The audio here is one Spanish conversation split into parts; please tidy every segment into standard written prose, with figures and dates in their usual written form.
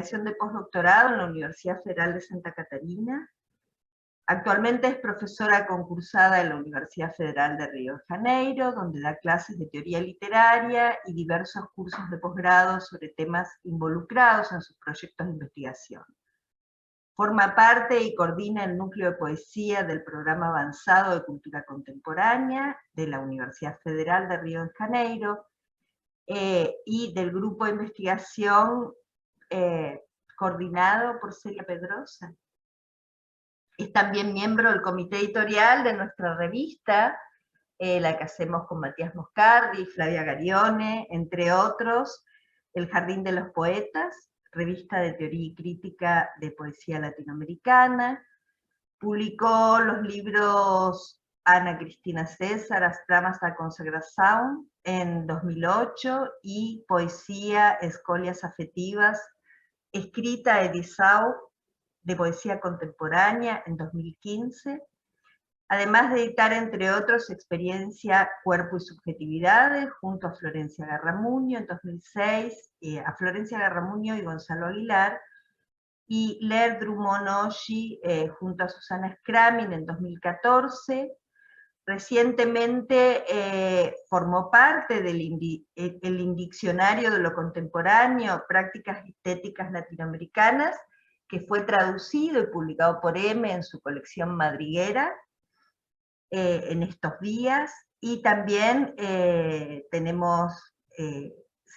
investigación de postdoctorado en la Universidad Federal de Santa Catarina. Actualmente es profesora concursada en la Universidad Federal de Río de Janeiro, donde da clases de teoría literaria y diversos cursos de posgrado sobre temas involucrados en sus proyectos de investigación. Forma parte y coordina el núcleo de poesía del Programa Avanzado de Cultura Contemporánea de la Universidad Federal de Río de Janeiro, y del grupo de investigación coordinado por Celia Pedrosa. Es también miembro del comité editorial de nuestra revista, la que hacemos con Matías Moscardi, Flavia Garione, entre otros, El Jardín de los Poetas, revista de teoría y crítica de poesía latinoamericana. Publicó los libros Ana Cristina César, As tramas da consagração, en 2008, y Poesía, Escolias Afetivas, escrita edição de poesía contemporánea en 2015, además de editar, entre otros, Experiencia, Cuerpo y Subjetividades, junto a Florencia Garramuño en 2006, a Florencia Garramuño y Gonzalo Aguilar, y Ler Drummond Oji junto a Susana Scramin en 2014. Recientemente formó parte del Diccionario de lo Contemporáneo, Prácticas Estéticas Latinoamericanas, que fue traducido y publicado por M en su colección Madriguera en estos días, y también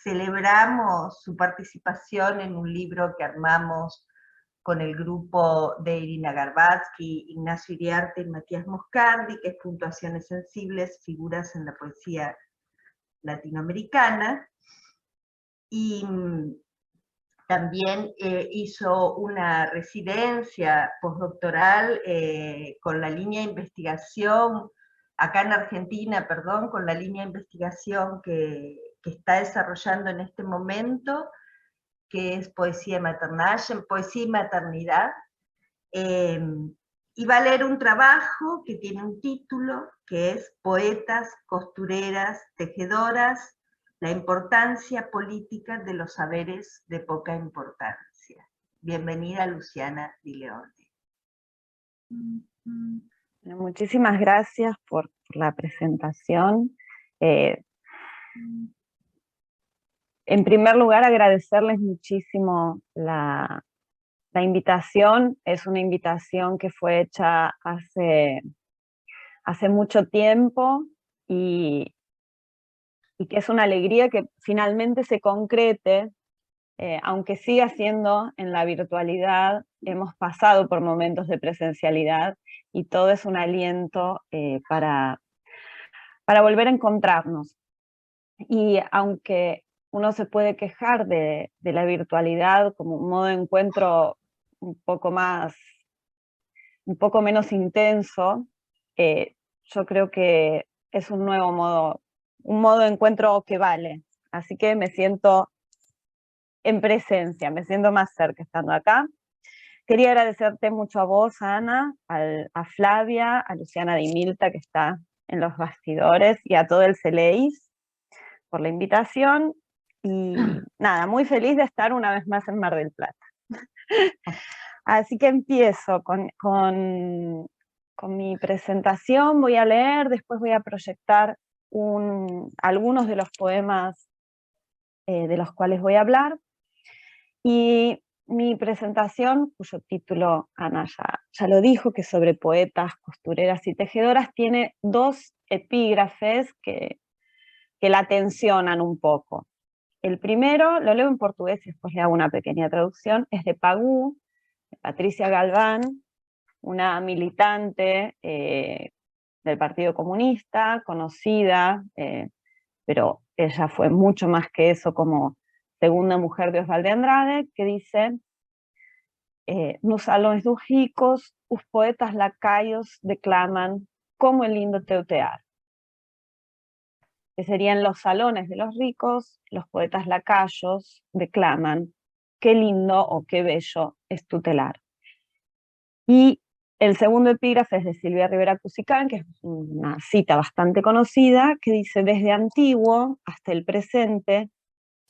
celebramos su participación en un libro que armamos con el grupo de Irina Garbatsky, Ignacio Iriarte y Matías Moscardi, que es Puntuaciones Sensibles, Figuras en la Poesía Latinoamericana, y también hizo una residencia postdoctoral con la línea de investigación, acá en Argentina, perdón, con la línea de investigación que está desarrollando en este momento, que es Poesía Maternal, Poesía y Maternidad, y va a leer un trabajo que tiene un título, que es Poetas, Costureras, Tejedoras, la importancia política de los saberes de poca importancia. Bienvenida, Luciana Di Leone. Muchísimas gracias por la presentación. En primer lugar, agradecerles muchísimo la invitación. Es una invitación que fue hecha hace mucho tiempo y que es una alegría que finalmente se concrete, aunque siga siendo en la virtualidad. Hemos pasado por momentos de presencialidad y todo es un aliento para volver a encontrarnos. Y aunque uno se puede quejar de la virtualidad como un modo de encuentro un poco menos intenso, yo creo que es un modo de encuentro que vale. Así que me siento en presencia, me siento más cerca estando acá. Quería agradecerte mucho a vos, Ana, a Flavia, a Luciana Di Milta, que está en los bastidores, y a todo el CELEIS por la invitación. Y nada, muy feliz de estar una vez más en Mar del Plata. Así que empiezo con mi presentación. Voy a leer, después voy a proyectar algunos de los poemas de los cuales voy a hablar. Y mi presentación, cuyo título Ana ya lo dijo, que es sobre poetas, costureras y tejedoras, tiene dos epígrafes que la tensionan un poco. El primero, lo leo en portugués y después le hago una pequeña traducción, es de Pagú, de Patricia Galván, una militante del Partido Comunista, conocida, pero ella fue mucho más que eso como segunda mujer de Osvaldo Andrade, que dice: nos salões dos ricos, os poetas lacaios declaman como el lindo teutear. Que serían los salones de los ricos, los poetas lacayos declaman qué lindo o qué bello es tutelar. Y el segundo epígrafe es de Silvia Rivera Cusicán, que es una cita bastante conocida, que dice: desde antiguo hasta el presente,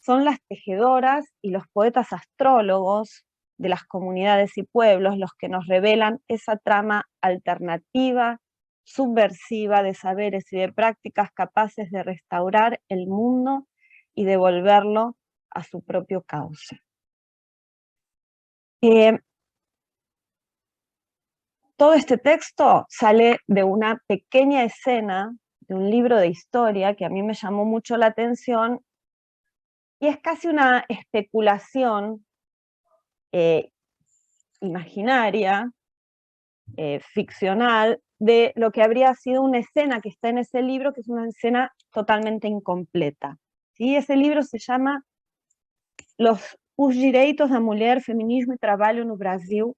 son las tejedoras y los poetas astrólogos de las comunidades y pueblos los que nos revelan esa trama alternativa, subversiva de saberes y de prácticas capaces de restaurar el mundo y devolverlo a su propio cauce. Todo este texto sale de una pequeña escena de un libro de historia que a mí me llamó mucho la atención, y es casi una especulación imaginaria, ficcional, de lo que habría sido una escena que está en ese libro, que es una escena totalmente incompleta. ¿Sí? Ese libro se llama Os Direitos da Mulher, Feminismo e Trabalho no Brasil,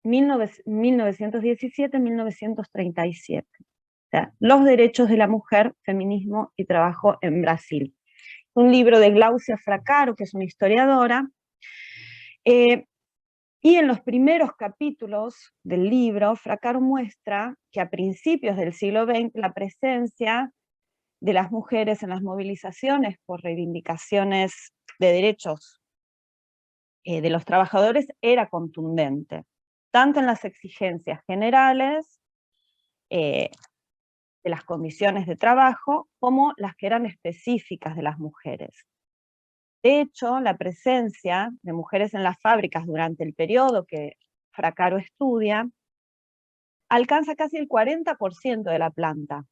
1917-1937. O sea, Los Derechos de la Mujer, Feminismo y Trabajo en Brasil. Un libro de Glaucia Fraccaro, que es una historiadora, y en los primeros capítulos del libro, Fraccaro muestra que a principios del siglo XX la presencia de las mujeres en las movilizaciones por reivindicaciones de derechos de los trabajadores era contundente, tanto en las exigencias generales de las condiciones de trabajo, como las que eran específicas de las mujeres. De hecho, la presencia de mujeres en las fábricas durante el periodo que Fraccaro estudia alcanza casi el 40% de la planta,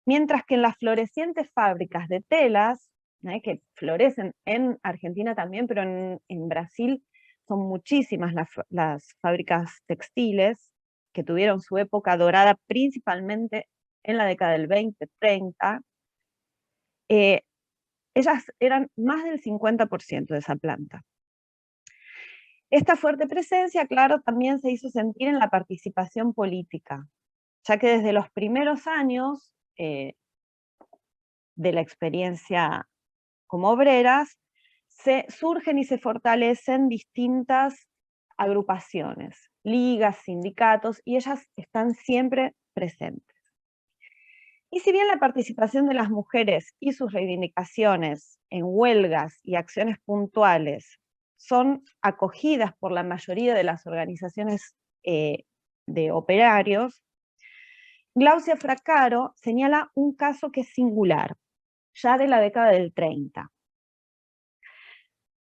mientras que en las florecientes fábricas de telas, que florecen en Argentina también, pero en Brasil son muchísimas las fábricas textiles que tuvieron su época dorada principalmente en la década del 20-30, ellas eran más del 50% de esa planta. Esta fuerte presencia, claro, también se hizo sentir en la participación política, ya que desde los primeros años de la experiencia como obreras, surgen y se fortalecen distintas agrupaciones, ligas, sindicatos, y ellas están siempre presentes. Y si bien la participación de las mujeres y sus reivindicaciones en huelgas y acciones puntuales son acogidas por la mayoría de las organizaciones de operarios, Glaucia Fraccaro señala un caso que es singular, ya de la década del 30.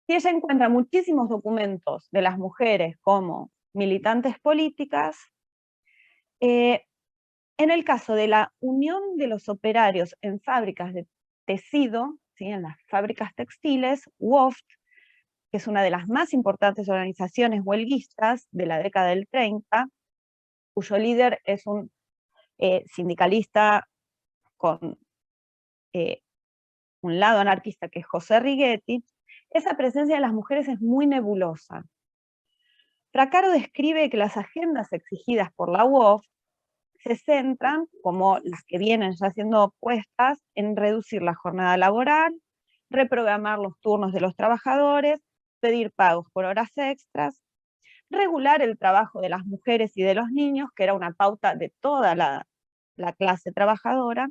Y ella encuentra muchísimos documentos de las mujeres como militantes políticas, en el caso de la unión de los operarios en fábricas de tejido, ¿sí? En las fábricas textiles, WOFT, que es una de las más importantes organizaciones huelguistas de la década del 30, cuyo líder es un sindicalista con un lado anarquista que es José Righetti, esa presencia de las mujeres es muy nebulosa. Fraccaro describe que las agendas exigidas por la UOF se centran, como las que vienen ya siendo puestas, en reducir la jornada laboral, reprogramar los turnos de los trabajadores, pedir pagos por horas extras, regular el trabajo de las mujeres y de los niños, que era una pauta de toda la clase trabajadora.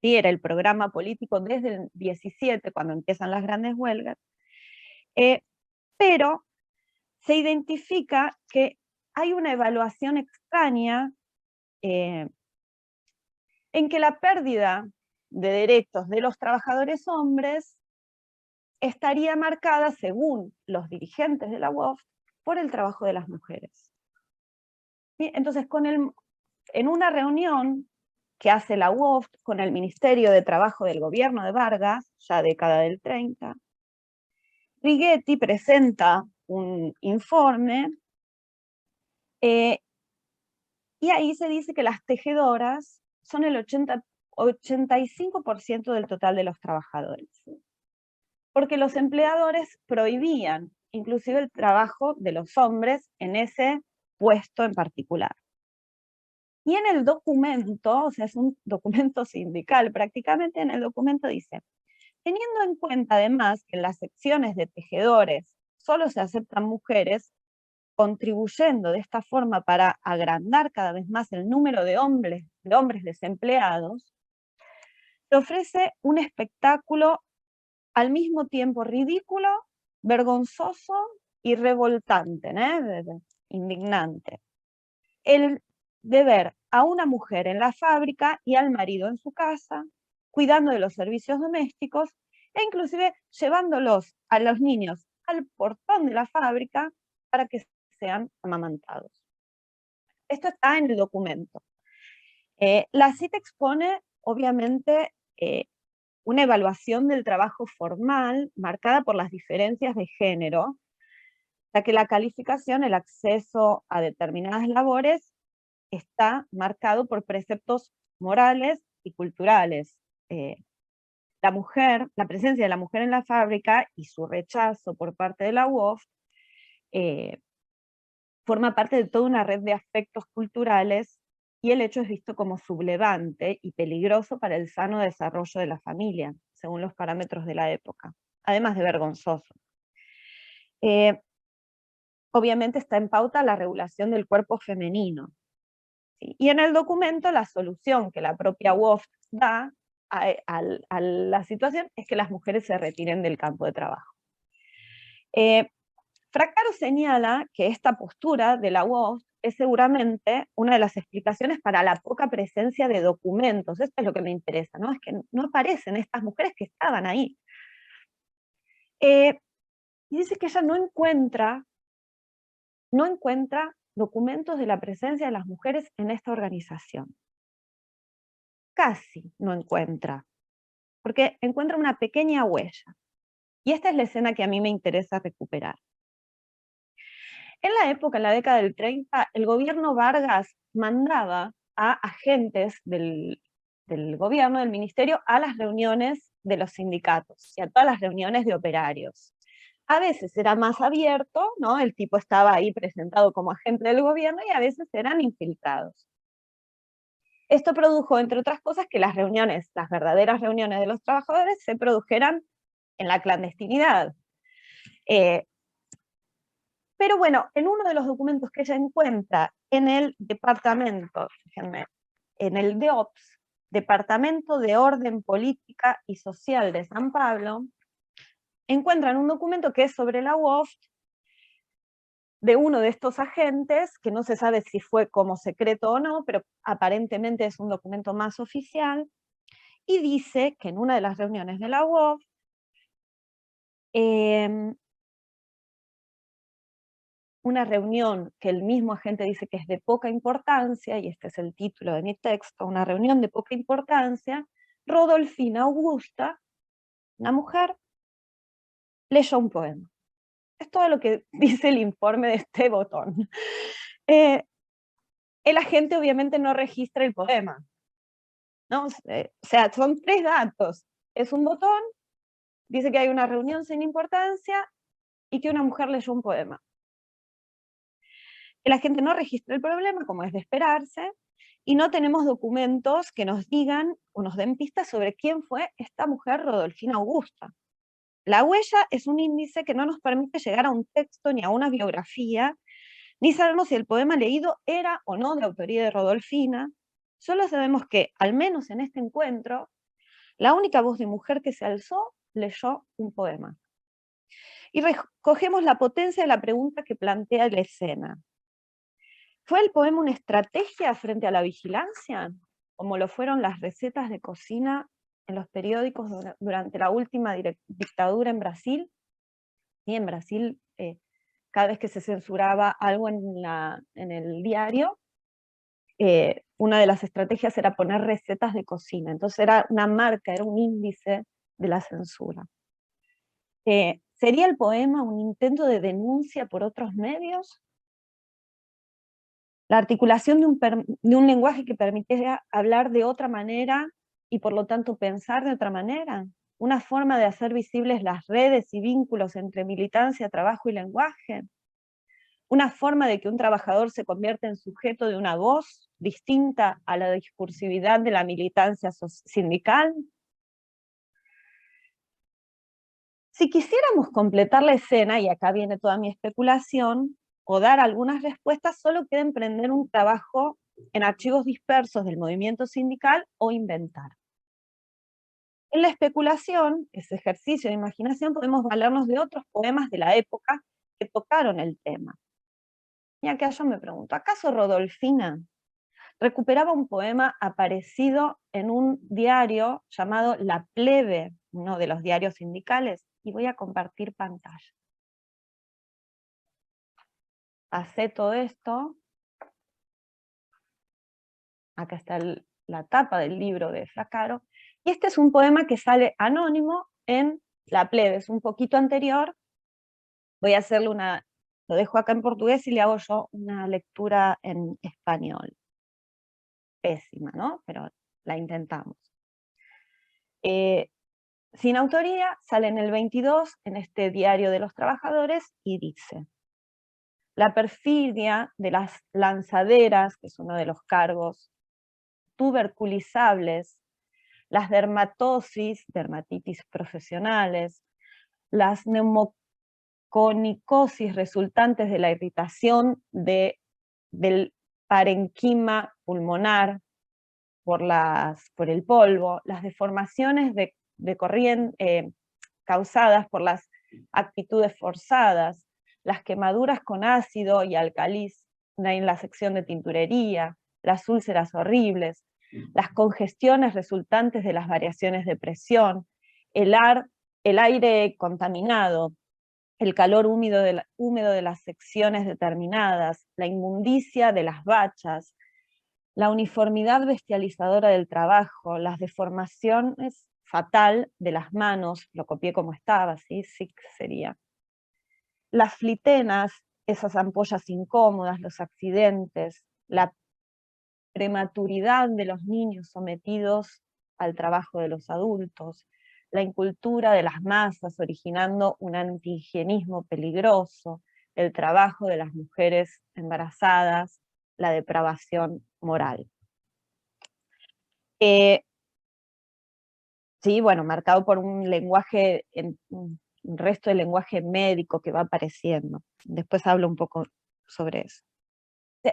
Sí, era el programa político desde el 17, cuando empiezan las grandes huelgas, pero se identifica que hay una evaluación extraña en que la pérdida de derechos de los trabajadores hombres estaría marcada, según los dirigentes de la UOF, por el trabajo de las mujeres. ¿Sí? Entonces, en una reunión que hace la UOF con el Ministerio de Trabajo del gobierno de Vargas, ya década del 30, Righetti presenta un informe y ahí se dice que las tejedoras son el 85% del total de los trabajadores, porque los empleadores prohibían inclusive el trabajo de los hombres en ese puesto en particular. Y en el documento, o sea, es un documento sindical prácticamente, en el documento dice: teniendo en cuenta además que en las secciones de tejedores solo se aceptan mujeres, contribuyendo de esta forma para agrandar cada vez más el número de hombres desempleados, se ofrece un espectáculo al mismo tiempo ridículo, vergonzoso y revoltante, indignante. El de ver a una mujer en la fábrica y al marido en su casa, cuidando de los servicios domésticos, e inclusive llevándolos a los niños al portón de la fábrica para que sean amamantados. Esto está en el documento. La cita expone, obviamente, una evaluación del trabajo formal marcada por las diferencias de género, ya que la calificación, el acceso a determinadas labores, está marcado por preceptos morales y culturales. La presencia de la mujer en la fábrica y su rechazo por parte de la UOF forma parte de toda una red de afectos culturales, y el hecho es visto como sublevante y peligroso para el sano desarrollo de la familia, según los parámetros de la época, además de vergonzoso. Obviamente está en pauta la regulación del cuerpo femenino. ¿Sí? Y en el documento la solución que la propia UOF da a la situación es que las mujeres se retiren del campo de trabajo. Fraccaro señala que esta postura de la UOF es seguramente una de las explicaciones para la poca presencia de documentos. Esto es lo que me interesa, ¿no? Es que no aparecen estas mujeres que estaban ahí. Y dice que ella no encuentra documentos de la presencia de las mujeres en esta organización. Casi no encuentra, porque encuentra una pequeña huella. Y esta es la escena que a mí me interesa recuperar. En la época, en la década del 30, el gobierno Vargas mandaba a agentes del gobierno, del ministerio, a las reuniones de los sindicatos y a todas las reuniones de operarios. A veces era más abierto, ¿no? El tipo estaba ahí presentado como agente del gobierno, y a veces eran infiltrados. Esto produjo, entre otras cosas, que las verdaderas reuniones de los trabajadores se produjeran en la clandestinidad. Pero bueno, en uno de los documentos que ella encuentra en el departamento, fíjense, en el DEOPS, Departamento de Orden Política y Social de San Pablo, encuentran un documento que es sobre la UOF, de uno de estos agentes, que no se sabe si fue como secreto o no, pero aparentemente es un documento más oficial, y dice que en una de las reuniones de la UOF, una reunión que el mismo agente dice que es de poca importancia, y este es el título de mi texto, una reunión de poca importancia, Rodolfina Augusta, una mujer, leyó un poema. Es todo lo que dice el informe de este botón. El agente obviamente no registra el poema, ¿no? O sea, son 3 datos. Es un botón, dice que hay una reunión sin importancia y que una mujer leyó un poema. La gente no registra el problema, como es de esperarse, y no tenemos documentos que nos digan o nos den pistas sobre quién fue esta mujer Rodolfina Augusta. La huella es un índice que no nos permite llegar a un texto ni a una biografía, ni sabemos si el poema leído era o no de autoría de Rodolfina. Solo sabemos que, al menos en este encuentro, la única voz de mujer que se alzó leyó un poema. Y recogemos la potencia de la pregunta que plantea la escena. ¿Fue el poema una estrategia frente a la vigilancia, como lo fueron las recetas de cocina en los periódicos durante la última dictadura en Brasil? Y en Brasil, cada vez que se censuraba algo en el diario, una de las estrategias era poner recetas de cocina. Entonces era una marca, era un índice de la censura. ¿Sería el poema un intento de denuncia por otros medios? La articulación de un lenguaje que permitiera hablar de otra manera y por lo tanto pensar de otra manera. Una forma de hacer visibles las redes y vínculos entre militancia, trabajo y lenguaje. Una forma de que un trabajador se convierta en sujeto de una voz distinta a la discursividad de la militancia sindical. Si quisiéramos completar la escena, y acá viene toda mi especulación, o dar algunas respuestas, solo queda emprender un trabajo en archivos dispersos del movimiento sindical o inventar. En la especulación, ese ejercicio de imaginación, podemos valernos de otros poemas de la época que tocaron el tema. Y acá yo me pregunto, ¿acaso Rodolfina recuperaba un poema aparecido en un diario llamado La Plebe, uno de los diarios sindicales? Y voy a compartir pantalla. Pasé todo esto. Acá está la tapa del libro de Fracaro. Y este es un poema que sale anónimo en La Plebe, es un poquito anterior. Voy a hacerle lo dejo acá en portugués y le hago yo una lectura en español. Pésima, ¿no? Pero la intentamos. Sin autoría, sale en el 22, en este Diario de los Trabajadores, y dice: la perfidia de las lanzaderas, que es uno de los cargos tuberculizables, las dermatitis profesionales, las neumoconicosis resultantes de la irritación del parenquima pulmonar por el polvo, las deformaciones causadas por las actitudes forzadas, las quemaduras con ácido y álcalis en la sección de tinturería, las úlceras horribles, las congestiones resultantes de las variaciones de presión, el aire contaminado, el calor húmedo de las secciones determinadas, la inmundicia de las bachas, la uniformidad bestializadora del trabajo, las deformaciones fatal de las manos, lo copié como estaba, ¿sí? Sic sería. Las flitenas, esas ampollas incómodas, los accidentes, la prematuridad de los niños sometidos al trabajo de los adultos, la incultura de las masas originando un antihigienismo peligroso, el trabajo de las mujeres embarazadas, la depravación moral. Sí, bueno, marcado por un lenguaje, un resto de lenguaje médico que va apareciendo. Después hablo un poco sobre eso.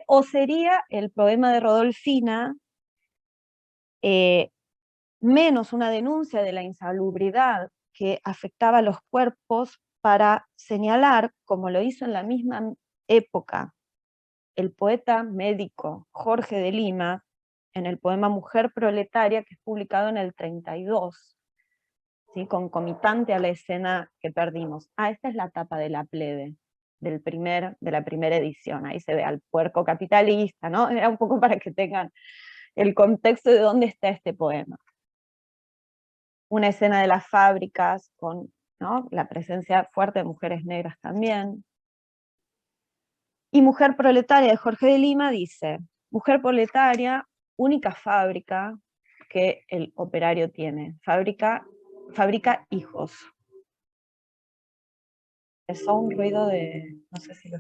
O sería el poema de Rodolfina menos una denuncia de la insalubridad que afectaba a los cuerpos para señalar, como lo hizo en la misma época el poeta médico Jorge de Lima, en el poema Mujer Proletaria, que es publicado en el 32, ¿sí? Concomitante a la escena que perdimos. Esta es la tapa de La Plebe, de la primera edición. Ahí se ve al puerco capitalista, ¿no? Era un poco para que tengan el contexto de dónde está este poema. Una escena de las fábricas con, ¿no?, la presencia fuerte de mujeres negras también. Y Mujer Proletaria de Jorge de Lima dice: mujer proletaria, única fábrica que el operario tiene, fabrica hijos. Es un ruido de, no sé si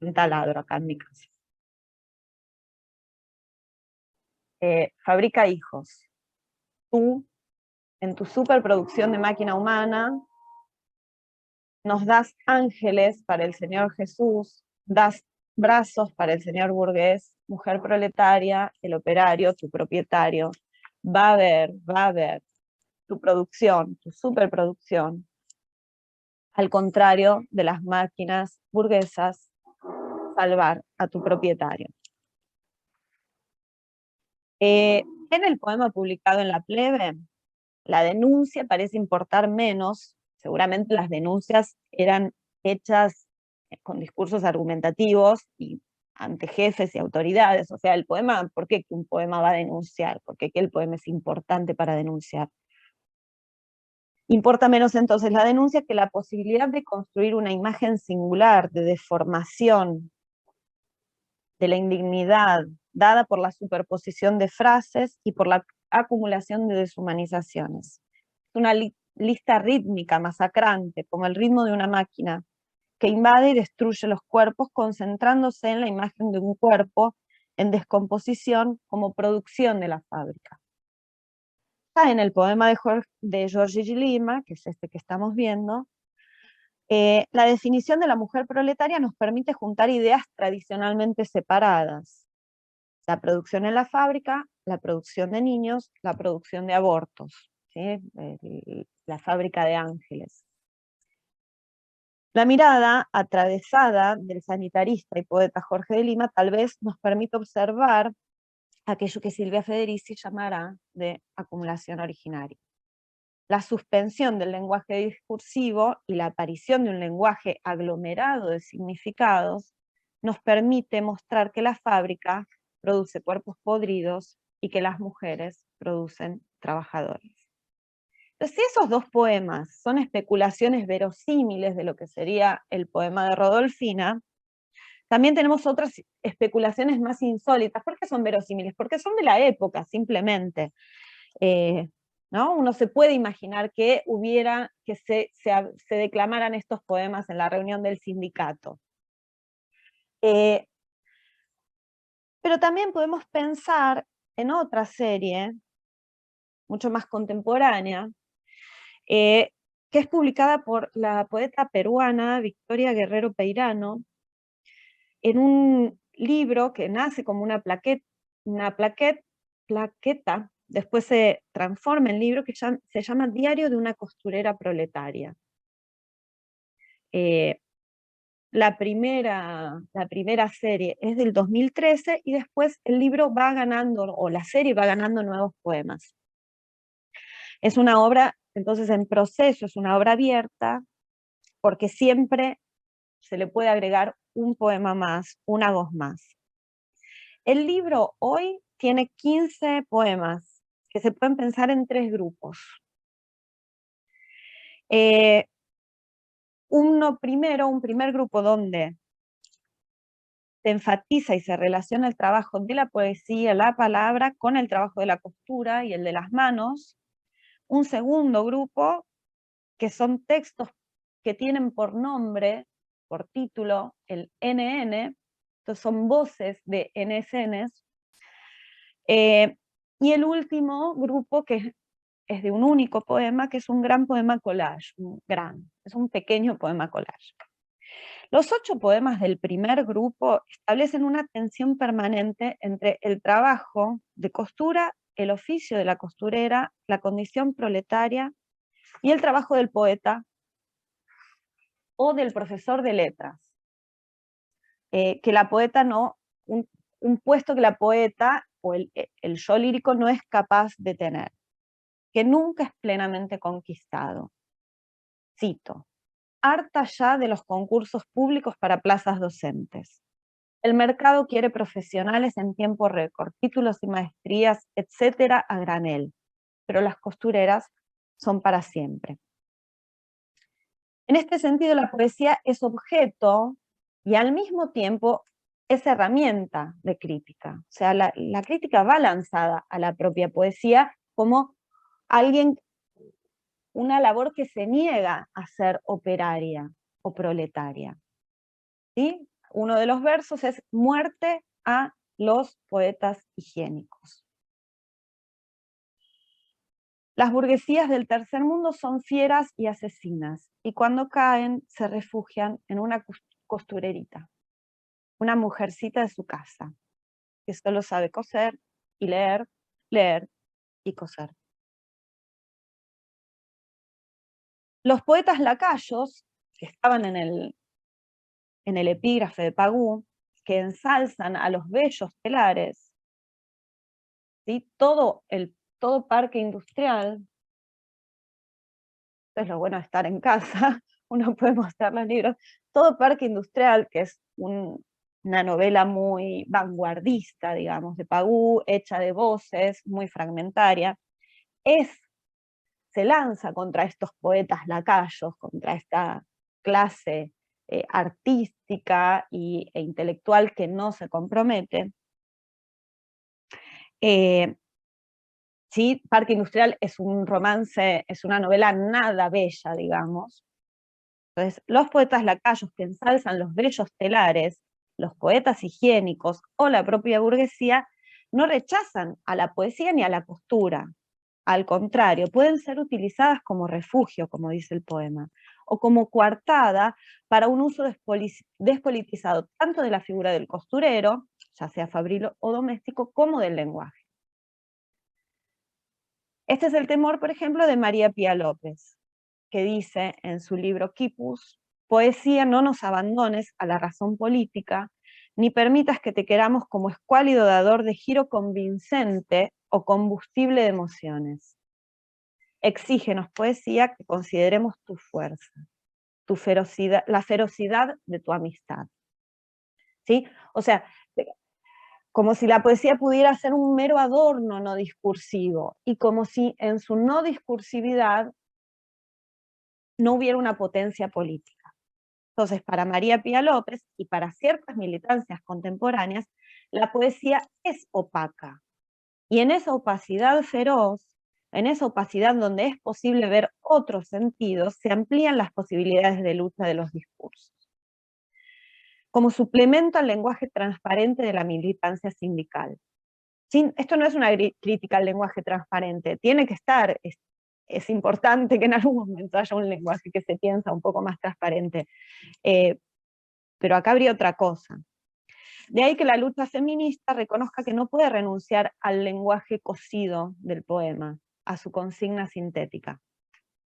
un taladro acá en mi casa. Fabrica hijos. Tú, en tu superproducción de máquina humana, nos das ángeles para el Señor Jesús, das brazos para el señor burgués, mujer proletaria, el operario, tu propietario. Va a haber tu producción, tu superproducción, al contrario de las máquinas burguesas, salvar a tu propietario. En el poema publicado en La Plebe, la denuncia parece importar menos. Seguramente las denuncias eran hechas con discursos argumentativos y ante jefes y autoridades. O sea, el poema, ¿por qué un poema va a denunciar? ¿Por qué el poema es importante para denunciar? Importa menos entonces la denuncia que la posibilidad de construir una imagen singular de deformación de la indignidad dada por la superposición de frases y por la acumulación de deshumanizaciones. Una lista rítmica masacrante, como el ritmo de una máquina, que invade y destruye los cuerpos, concentrándose en la imagen de un cuerpo en descomposición como producción de la fábrica. Está en el poema de Jorge de Lima, que es este que estamos viendo, la definición de la mujer proletaria nos permite juntar ideas tradicionalmente separadas: la producción en la fábrica la producción de niños, la producción de abortos, ¿sí? La fábrica de ángeles. La mirada atravesada del sanitarista y poeta Jorge de Lima tal vez nos permite observar aquello que Silvia Federici llamará de acumulación originaria. La suspensión del lenguaje discursivo y la aparición de un lenguaje aglomerado de significados nos permite mostrar que la fábrica produce cuerpos podridos y que las mujeres producen trabajadores. Entonces, si esos dos poemas son especulaciones verosímiles de lo que sería el poema de Rodolfina, también tenemos otras especulaciones más insólitas. ¿Por qué son verosímiles? Porque son de la época, simplemente. ¿No? Uno se puede imaginar que se declamaran estos poemas en la reunión del sindicato. Pero también podemos pensar en otra serie, mucho más contemporánea, que es publicada por la poeta peruana Victoria Guerrero Peirano, en un libro que nace como una plaqueta, después se transforma en libro que se llama Diario de una costurera proletaria. La primera serie es del 2013 y después el libro va ganando, o la serie va ganando nuevos poemas. Es una obra, entonces, en proceso, es una obra abierta, porque siempre se le puede agregar un poema más, una voz más. El libro hoy tiene 15 poemas, que se pueden pensar en 3 grupos. Un primer grupo donde se enfatiza y se relaciona el trabajo de la poesía, la palabra, con el trabajo de la costura y el de las manos. Un segundo grupo, que son textos que tienen por nombre, por título, el NN, entonces son voces de NSNs. Y el último grupo, que es de un único poema, que es un gran poema collage, es un pequeño poema collage. Los 8 poemas del primer grupo establecen una tensión permanente entre el trabajo de costura, el oficio de la costurera, la condición proletaria y el trabajo del poeta o del profesor de letras. Que la poeta no, un puesto que la poeta o el yo lírico no es capaz de tener, que nunca es plenamente conquistado. Cito: harta ya de los concursos públicos para plazas docentes. El mercado quiere profesionales en tiempo récord, títulos y maestrías, etcétera, a granel, pero las costureras son para siempre. En este sentido, la poesía es objeto y al mismo tiempo es herramienta de crítica. O sea, la crítica va lanzada a la propia poesía como una labor que se niega a ser operaria o proletaria. ¿Sí? Uno de los versos es muerte a los poetas higiénicos. Las burguesías del tercer mundo son fieras y asesinas, y cuando caen se refugian en una costurerita, una mujercita de su casa, que solo sabe coser y leer, leer y coser. Los poetas lacayos, que estaban en el epígrafe de Pagú, que ensalzan a los bellos telares, ¿sí? Todo parque industrial, esto es lo bueno de estar en casa, uno puede mostrar los libros, todo parque industrial, que es una novela muy vanguardista, digamos, de Pagú, hecha de voces, muy fragmentaria, se lanza contra estos poetas lacayos, contra esta clase artística e intelectual que no se compromete. ¿Sí? Parque Industrial es un romance, es una novela nada bella, digamos. Entonces, los poetas lacayos que ensalzan los bellos telares, los poetas higiénicos o la propia burguesía, no rechazan a la poesía ni a la costura. Al contrario, pueden ser utilizadas como refugio, como dice el poema, o como coartada para un uso despolitizado tanto de la figura del costurero, ya sea fabril o doméstico, como del lenguaje. Este es el temor, por ejemplo, de María Pía López, que dice en su libro Quipus: poesía, no nos abandones a la razón política, ni permitas que te queramos como escuálido dador de giro convincente o combustible de emociones. Exígenos, poesía, que consideremos tu fuerza, tu ferocidad, la ferocidad de tu amistad. ¿Sí? O sea, como si la poesía pudiera ser un mero adorno no discursivo, y como si en su no discursividad no hubiera una potencia política. Entonces, para María Pía López y para ciertas militancias contemporáneas, la poesía es opaca. Y en esa opacidad feroz, en esa opacidad donde es posible ver otros sentidos, se amplían las posibilidades de lucha de los discursos. Como suplemento al lenguaje transparente de la militancia sindical. Esto no es una crítica al lenguaje transparente, tiene que estar, es importante que en algún momento haya un lenguaje que se piensa un poco más transparente, pero acá habría otra cosa. De ahí que la lucha feminista reconozca que no puede renunciar al lenguaje cosido del poema, a su consigna sintética.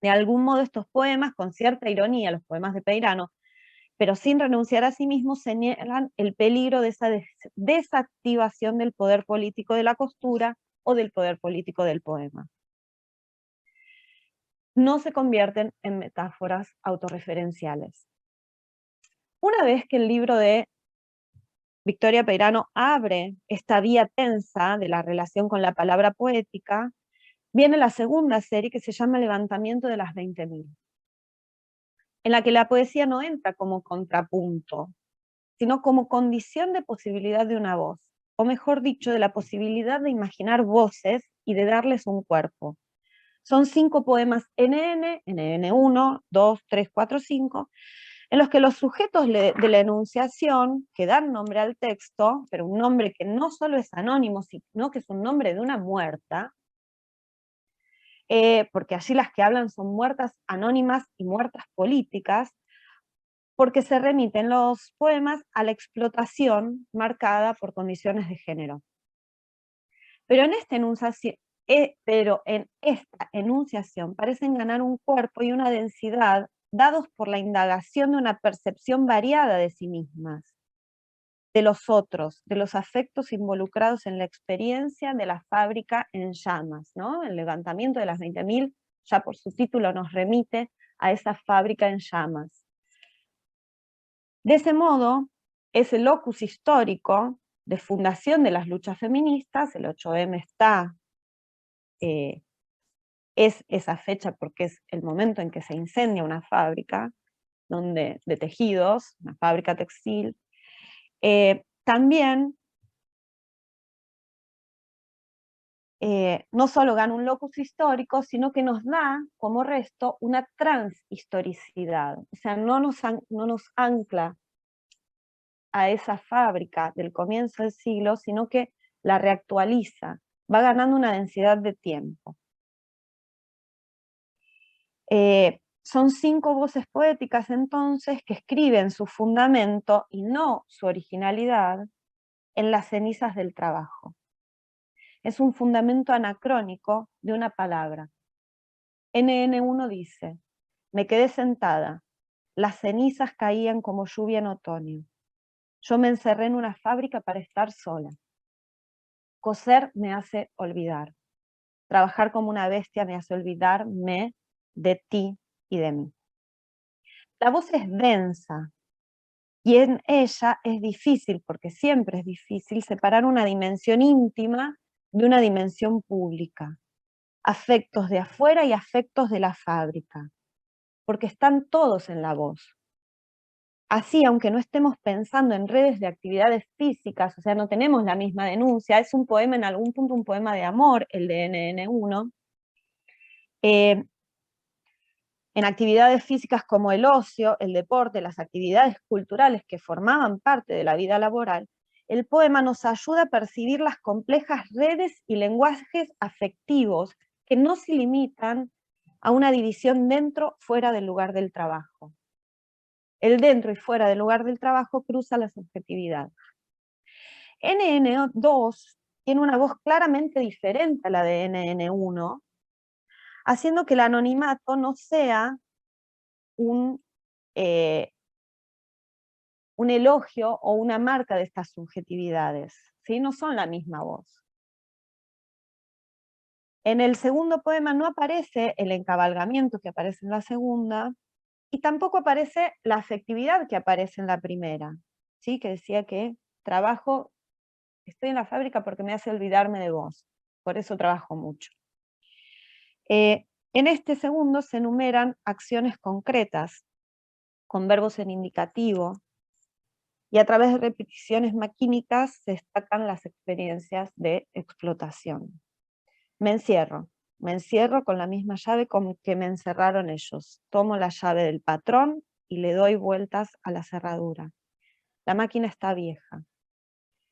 De algún modo estos poemas, con cierta ironía, los poemas de Peirano, pero sin renunciar a sí mismos, señalan el peligro de esa desactivación del poder político de la costura o del poder político del poema. No se convierten en metáforas autorreferenciales. Una vez que el libro de Victoria Peirano abre esta vía tensa de la relación con la palabra poética, viene la segunda serie que se llama Levantamiento de las 20.000, en la que la poesía no entra como contrapunto, sino como condición de posibilidad de una voz, o mejor dicho, de la posibilidad de imaginar voces y de darles un cuerpo. Son 5 poemas NN, NN1, 2, 3, 4, 5, en los que los sujetos de la enunciación, que dan nombre al texto, pero un nombre que no solo es anónimo, sino que es un nombre de una muerta, porque allí las que hablan son muertas anónimas y muertas políticas, porque se remiten los poemas a la explotación marcada por condiciones de género. Pero en esta enunciación parecen ganar un cuerpo y una densidad dados por la indagación de una percepción variada de sí mismas, de los otros, de los afectos involucrados en la experiencia de la fábrica en llamas, ¿no? El levantamiento de las 20.000, ya por su título nos remite a esa fábrica en llamas. De ese modo, ese locus histórico de fundación de las luchas feministas, el 8M es esa fecha porque es el momento en que se incendia una fábrica de tejidos, una fábrica textil. También no solo gana un locus histórico, sino que nos da como resto una transhistoricidad, o sea, no nos ancla a esa fábrica del comienzo del siglo, sino que la reactualiza, va ganando una densidad de tiempo. Son 5 voces poéticas entonces que escriben su fundamento y no su originalidad en las cenizas del trabajo. Es un fundamento anacrónico de una palabra. NN1 dice: me quedé sentada, las cenizas caían como lluvia en otoño. Yo me encerré en una fábrica para estar sola. Coser me hace olvidar. Trabajar como una bestia me hace olvidarme de ti y de mí. La voz es densa y en ella es difícil, porque siempre es difícil, separar una dimensión íntima de una dimensión pública. Afectos de afuera y afectos de la fábrica, porque están todos en la voz. Así, aunque no estemos pensando en redes de actividades físicas, o sea, no tenemos la misma denuncia, es un poema en algún punto, un poema de amor, el de NN1, en actividades físicas como el ocio, el deporte, las actividades culturales que formaban parte de la vida laboral, el poema nos ayuda a percibir las complejas redes y lenguajes afectivos que no se limitan a una división dentro-fuera del lugar del trabajo. El dentro y fuera del lugar del trabajo cruza la subjetividad. NN2 tiene una voz claramente diferente a la de NN1, haciendo que el anonimato no sea un elogio o una marca de estas subjetividades, ¿sí? No son la misma voz. En el segundo poema no aparece el encabalgamiento que aparece en la segunda, y tampoco aparece la afectividad que aparece en la primera, ¿sí? Que decía que trabajo, estoy en la fábrica porque me hace olvidarme de vos, por eso trabajo mucho. En este segundo se enumeran acciones concretas, con verbos en indicativo, y a través de repeticiones maquínicas se destacan las experiencias de explotación. Me encierro con la misma llave con que me encerraron ellos. Tomo la llave del patrón y le doy vueltas a la cerradura. La máquina está vieja.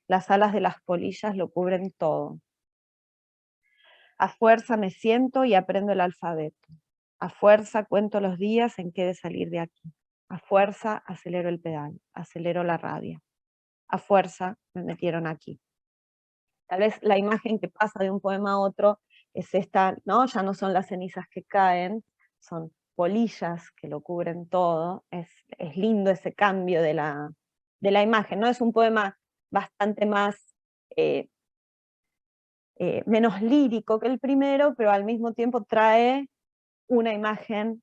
Las alas de las polillas lo cubren todo. A fuerza me siento y aprendo el alfabeto. A fuerza cuento los días en que he de salir de aquí. A fuerza acelero el pedal, acelero la rabia. A fuerza me metieron aquí. Tal vez la imagen que pasa de un poema a otro es esta, ¿no? Ya no son las cenizas que caen, son polillas que lo cubren todo. Es lindo ese cambio de la imagen, ¿no? Es un poema bastante más, menos lírico que el primero, pero al mismo tiempo trae una imagen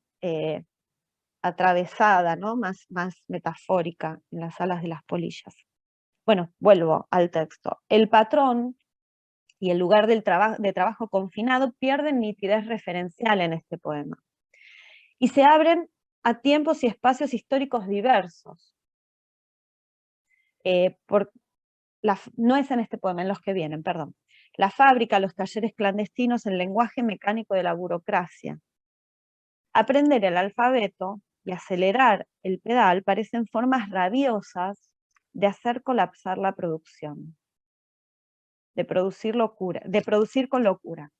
atravesada, ¿no? Más metafórica en las alas de las polillas. Bueno, vuelvo al texto. El patrón y el lugar de trabajo confinado pierden nitidez referencial en este poema. Y se abren a tiempos y espacios históricos diversos. No es en este poema, en los que vienen, perdón. La fábrica, los talleres clandestinos, el lenguaje mecánico de la burocracia. Aprender el alfabeto y acelerar el pedal parecen formas rabiosas de hacer colapsar la producción, de producir con locura.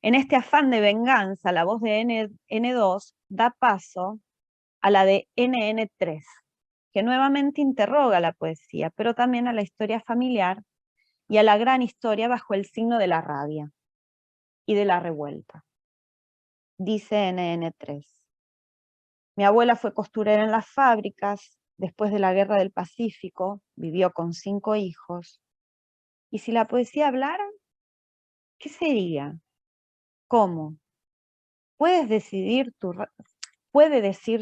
En este afán de venganza, la voz de N2 da paso a la de NN3, que nuevamente interroga la poesía, pero también a la historia familiar y a la gran historia bajo el signo de la rabia y de la revuelta. Dice NN3. Mi abuela fue costurera en las fábricas, después de la Guerra del Pacífico, vivió con 5 hijos. ¿Y si la poesía hablara? ¿Qué sería? ¿Cómo? ¿Puede decir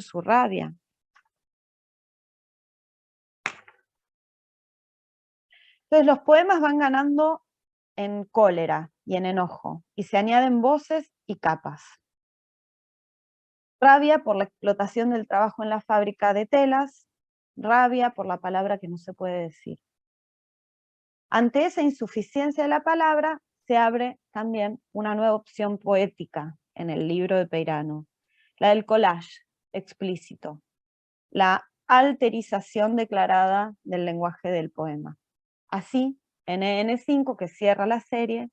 su rabia? Entonces los poemas van ganando en cólera y en enojo, y se añaden voces y capas. Rabia por la explotación del trabajo en la fábrica de telas, rabia por la palabra que no se puede decir. Ante esa insuficiencia de la palabra, se abre también una nueva opción poética en el libro de Peirano, la del collage explícito, la alterización declarada del lenguaje del poema. Así, NN5, que cierra la serie,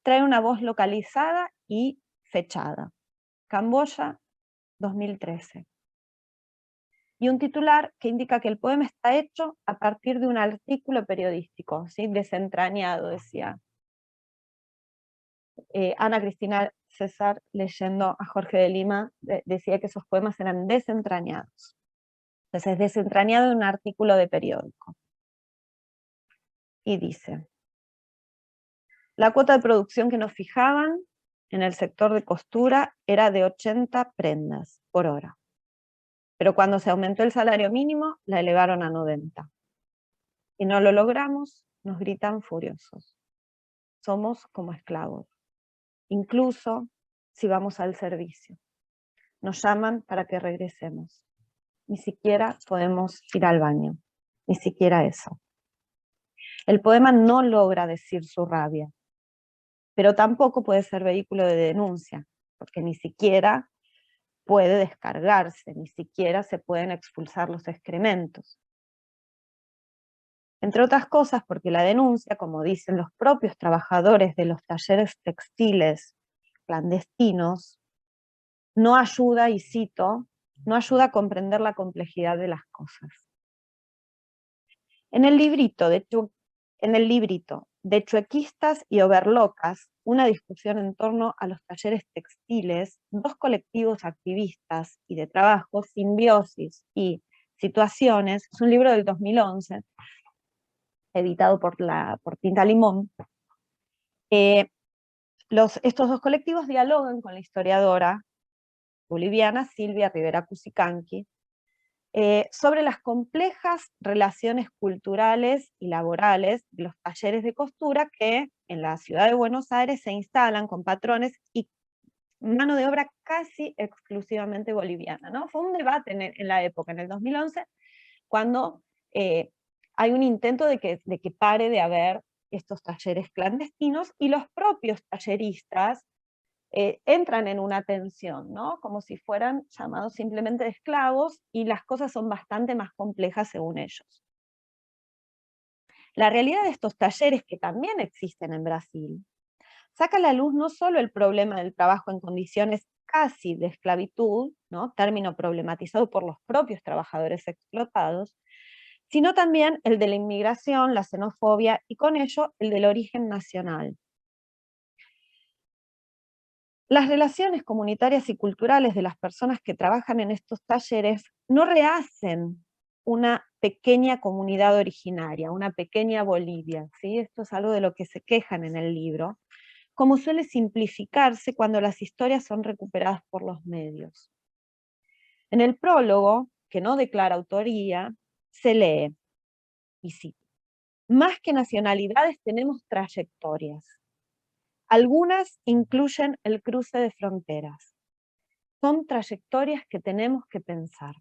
trae una voz localizada y fechada. Camboya, 2013. Y un titular que indica que el poema está hecho a partir de un artículo periodístico, ¿sí? Desentrañado, decía Ana Cristina César, leyendo a Jorge de Lima, decía que esos poemas eran desentrañados. Entonces, desentrañado de un artículo de periódico. Y dice: la cuota de producción que nos fijaban en el sector de costura era de 80 prendas por hora. Pero cuando se aumentó el salario mínimo, la elevaron a 90. Y no lo logramos, nos gritan furiosos. Somos como esclavos, incluso si vamos al servicio. Nos llaman para que regresemos. Ni siquiera podemos ir al baño, ni siquiera eso. El poema no logra decir su rabia, pero tampoco puede ser vehículo de denuncia, porque ni siquiera puede descargarse, ni siquiera se pueden expulsar los excrementos. Entre otras cosas porque la denuncia, como dicen los propios trabajadores de los talleres textiles clandestinos, no ayuda, y cito, no ayuda a comprender la complejidad de las cosas. En el librito de chuequistas y overlocas, una discusión en torno a los talleres textiles, dos colectivos activistas y de trabajo, Simbiosis y Situaciones, es un libro del 2011, editado por Tinta Limón. Estos dos colectivos dialogan con la historiadora boliviana Silvia Rivera Cusicanqui sobre las complejas relaciones culturales y laborales de los talleres de costura que en la ciudad de Buenos Aires se instalan con patrones y mano de obra casi exclusivamente boliviana, ¿no? Fue un debate en la época, en el 2011, cuando hay un intento de que pare de haber estos talleres clandestinos, y los propios talleristas entran en una tensión, ¿no? Como si fueran llamados simplemente esclavos, y las cosas son bastante más complejas según ellos. La realidad de estos talleres, que también existen en Brasil, saca a la luz no solo el problema del trabajo en condiciones casi de esclavitud, ¿no? Término problematizado por los propios trabajadores explotados, sino también el de la inmigración, la xenofobia, y con ello el del origen nacional. Las relaciones comunitarias y culturales de las personas que trabajan en estos talleres no rehacen una pequeña comunidad originaria, una pequeña Bolivia, ¿sí? Esto es algo de lo que se quejan en el libro, como suele simplificarse cuando las historias son recuperadas por los medios. En el prólogo, que no declara autoría, se lee, y cito: más que nacionalidades tenemos trayectorias. Algunas incluyen el cruce de fronteras. Son trayectorias que tenemos que pensar.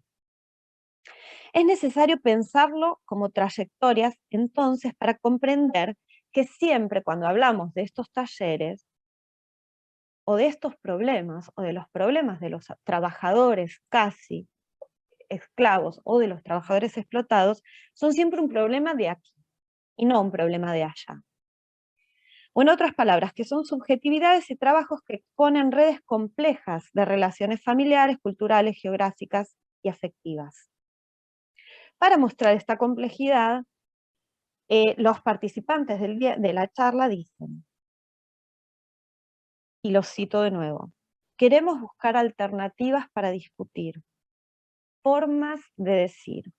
Es necesario pensarlo como trayectorias, entonces, para comprender que siempre cuando hablamos de estos talleres, o de estos problemas, o de los problemas de los trabajadores casi esclavos, o de los trabajadores explotados, son siempre un problema de aquí, y no un problema de allá. O en otras palabras, que son subjetividades y trabajos que exponen redes complejas de relaciones familiares, culturales, geográficas y afectivas. Para mostrar esta complejidad, los participantes de la charla dicen, y los cito de nuevo: queremos buscar alternativas para discutir, formas de decir,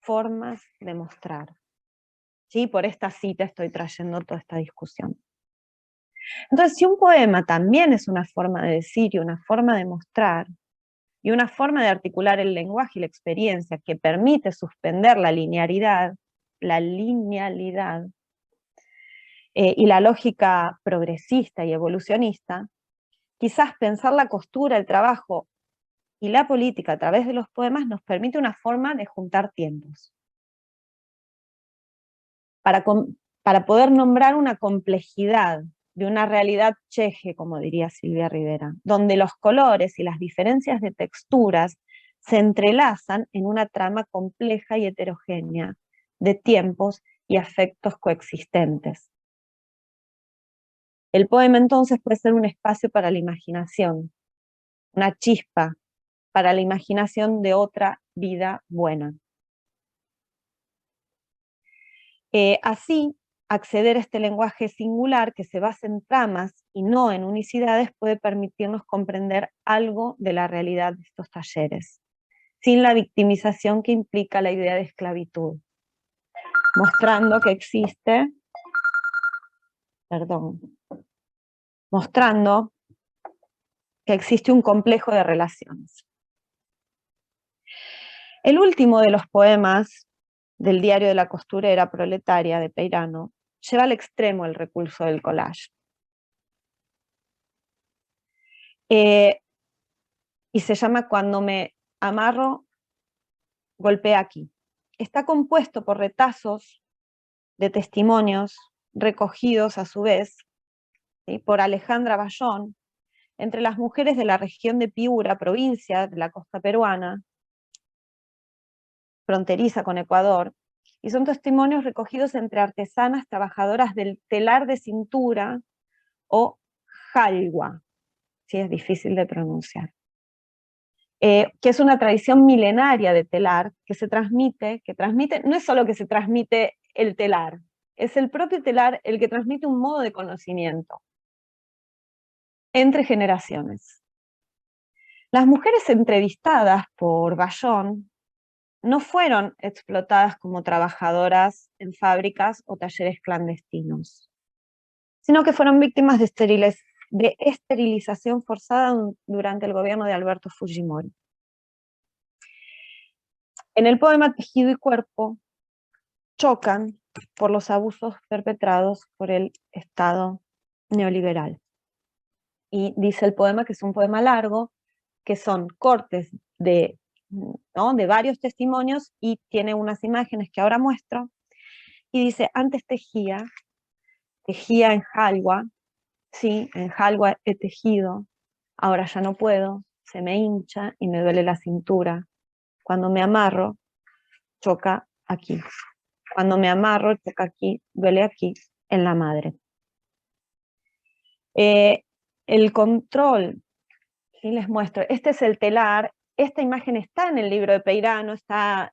formas de mostrar. ¿Sí? Por esta cita estoy trayendo toda esta discusión. Entonces, si un poema también es una forma de decir y una forma de mostrar, y una forma de articular el lenguaje y la experiencia que permite suspender la linealidad, y la lógica progresista y evolucionista, quizás pensar la costura, el trabajo y la política a través de los poemas nos permite una forma de juntar tiempos. Para poder nombrar una complejidad de una realidad cheje, como diría Silvia Rivera, donde los colores y las diferencias de texturas se entrelazan en una trama compleja y heterogénea de tiempos y afectos coexistentes. El poema entonces puede ser un espacio para la imaginación, una chispa para la imaginación de otra vida buena. Así, acceder a este lenguaje singular que se basa en tramas y no en unicidades puede permitirnos comprender algo de la realidad de estos talleres, sin la victimización que implica la idea de esclavitud, mostrando que existe, mostrando que existe un complejo de relaciones. El último de los poemas del diario de la costurera proletaria de Peirano lleva al extremo el recurso del collage. Y se llama Cuando me amarro, golpea aquí. Está compuesto por retazos de testimonios recogidos a su vez, ¿sí?, por Alejandra Bayón, entre las mujeres de la región de Piura, provincia de la costa peruana, fronteriza con Ecuador, y son testimonios recogidos entre artesanas trabajadoras del telar de cintura, o jalwa, ¿sí? Es difícil de pronunciar. Que es una tradición milenaria de telar que no es solo que se transmite el telar, es el propio telar el que transmite un modo de conocimiento. entre generaciones. Las mujeres entrevistadas por Bayón no fueron explotadas como trabajadoras en fábricas o talleres clandestinos, sino que fueron víctimas de esterilización forzada durante el gobierno de Alberto Fujimori. En el poema Tejido y Cuerpo chocan por los abusos perpetrados por el Estado neoliberal. Y dice el poema que es un poema largo, que son cortes de varios testimonios y tiene unas imágenes que ahora muestro. Y dice, antes tejía en Jalwa, sí, en Jalwa he tejido, ahora ya no puedo, se me hincha y me duele la cintura. Cuando me amarro, choca aquí. Cuando me amarro, choca aquí, duele aquí, en la madre. El control, ¿sí? Les muestro, este es el telar, esta imagen está en el libro de Peirano, está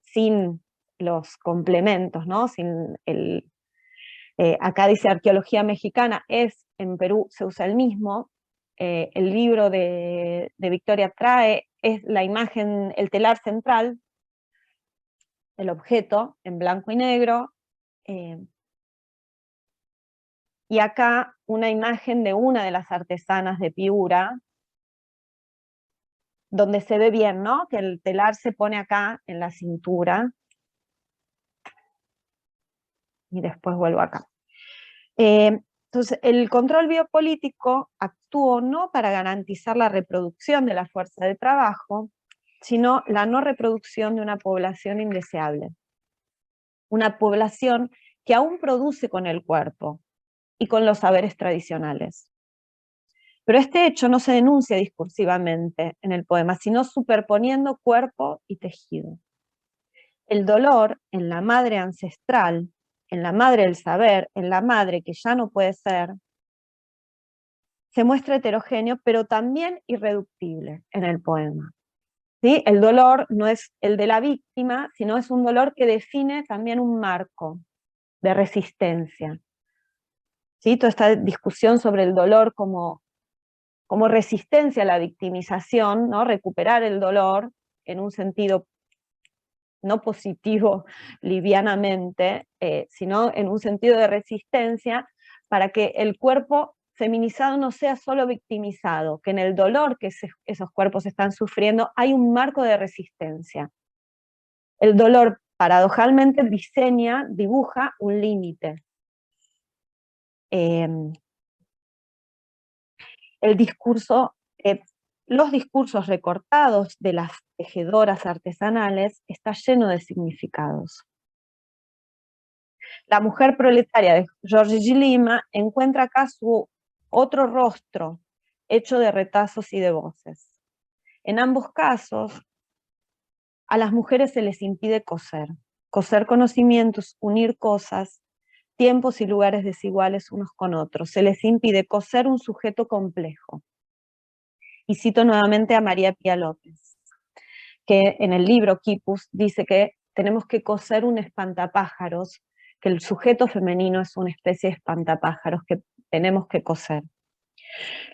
sin los complementos, ¿no? Sin acá dice arqueología mexicana, en Perú se usa el mismo. El libro de Victoria trae, es la imagen, el telar central, el objeto en blanco y negro, y acá una imagen de una de las artesanas de Piura, donde se ve bien, ¿no? Que el telar se pone acá en la cintura, y después vuelvo acá. Entonces, el control biopolítico actuó no para garantizar la reproducción de la fuerza de trabajo, sino la no reproducción de una población indeseable. Una población que aún produce con el cuerpo y con los saberes tradicionales. Pero este hecho no se denuncia discursivamente en el poema, sino superponiendo cuerpo y tejido. El dolor en la madre ancestral, en la madre del saber, en la madre que ya no puede ser, se muestra heterogéneo, pero también irreductible en el poema. ¿Sí? El dolor no es el de la víctima, sino es un dolor que define también un marco de resistencia. ¿Sí? Toda esta discusión sobre el dolor como resistencia a la victimización, ¿no? Recuperar el dolor en un sentido no positivo livianamente, sino en un sentido de resistencia para que el cuerpo feminizado no sea solo victimizado, que en el dolor que esos cuerpos están sufriendo hay un marco de resistencia. El dolor paradojalmente dibuja un límite. Los discursos recortados de las tejedoras artesanales está lleno de significados. La mujer proletaria de Jorge G. Lima encuentra acá su otro rostro, hecho de retazos y de voces. En ambos casos, a las mujeres se les impide coser conocimientos, unir cosas, tiempos y lugares desiguales unos con otros. Se les impide coser un sujeto complejo. Y cito nuevamente a María Pía López, que en el libro Quipus dice que tenemos que coser un espantapájaros, que el sujeto femenino es una especie de espantapájaros que tenemos que coser.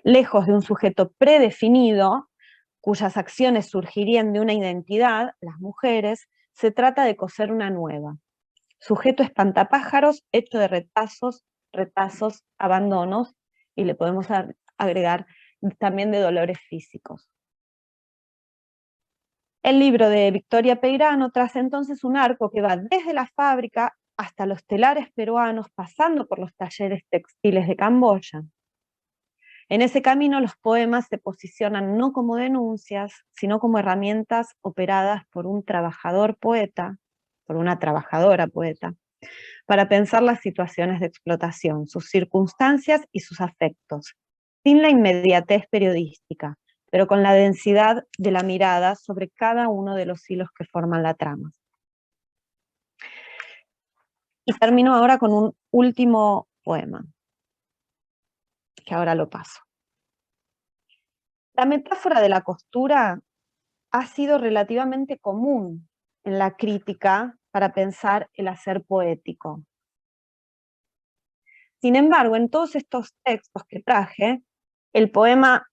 Lejos de un sujeto predefinido, cuyas acciones surgirían de una identidad, las mujeres, se trata de coser una nueva. Sujeto espantapájaros hecho de retazos, abandonos, y le podemos agregar también de dolores físicos. El libro de Victoria Peirano traza entonces un arco que va desde la fábrica hasta los telares peruanos, pasando por los talleres textiles de Camboya. En ese camino los poemas se posicionan no como denuncias, sino como herramientas operadas por un trabajador poeta, por una trabajadora poeta, para pensar las situaciones de explotación, sus circunstancias y sus afectos, sin la inmediatez periodística, pero con la densidad de la mirada sobre cada uno de los hilos que forman la trama. Y termino ahora con un último poema, que ahora lo paso. La metáfora de la costura ha sido relativamente común en la crítica para pensar el hacer poético. Sin embargo, en todos estos textos que traje, el poema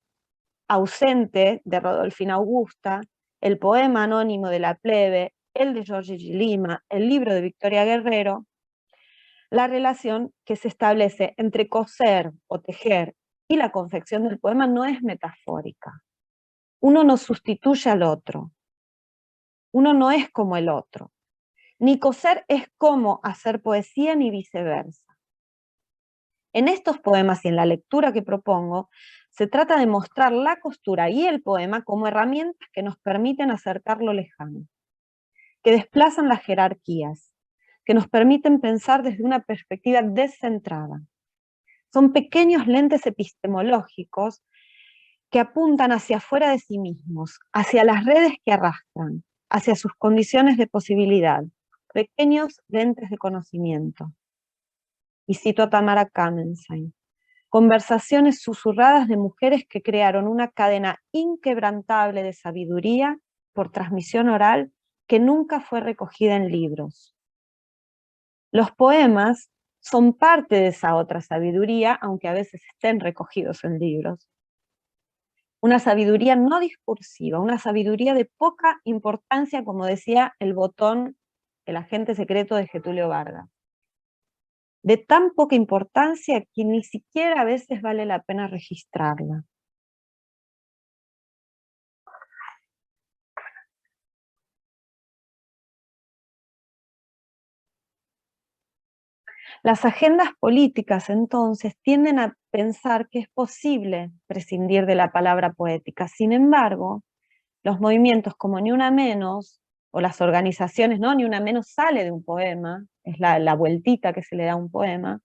ausente de Rodolfina Augusta, el poema anónimo de La Plebe, el de Jorge G. Lima, el libro de Victoria Guerrero, la relación que se establece entre coser o tejer y la confección del poema no es metafórica. Uno no sustituye al otro. Uno no es como el otro. Ni coser es como hacer poesía ni viceversa. En estos poemas y en la lectura que propongo, se trata de mostrar la costura y el poema como herramientas que nos permiten acercar lo lejano, que desplazan las jerarquías, que nos permiten pensar desde una perspectiva descentrada. Son pequeños lentes epistemológicos que apuntan hacia afuera de sí mismos, hacia las redes que arrastran, hacia sus condiciones de posibilidad, pequeños lentes de conocimiento. Y cito a Tamara Kamenstein: conversaciones susurradas de mujeres que crearon una cadena inquebrantable de sabiduría por transmisión oral que nunca fue recogida en libros. Los poemas son parte de esa otra sabiduría, aunque a veces estén recogidos en libros. Una sabiduría no discursiva, una sabiduría de poca importancia, como decía el botón, el agente secreto de Getúlio Vargas. De tan poca importancia que ni siquiera a veces vale la pena registrarla. Las agendas políticas, entonces, tienden a pensar que es posible prescindir de la palabra poética. Sin embargo, los movimientos como Ni Una Menos, o las organizaciones, ¿no? Ni Una Menos sale de un poema, es la vueltita que se le da a un poema,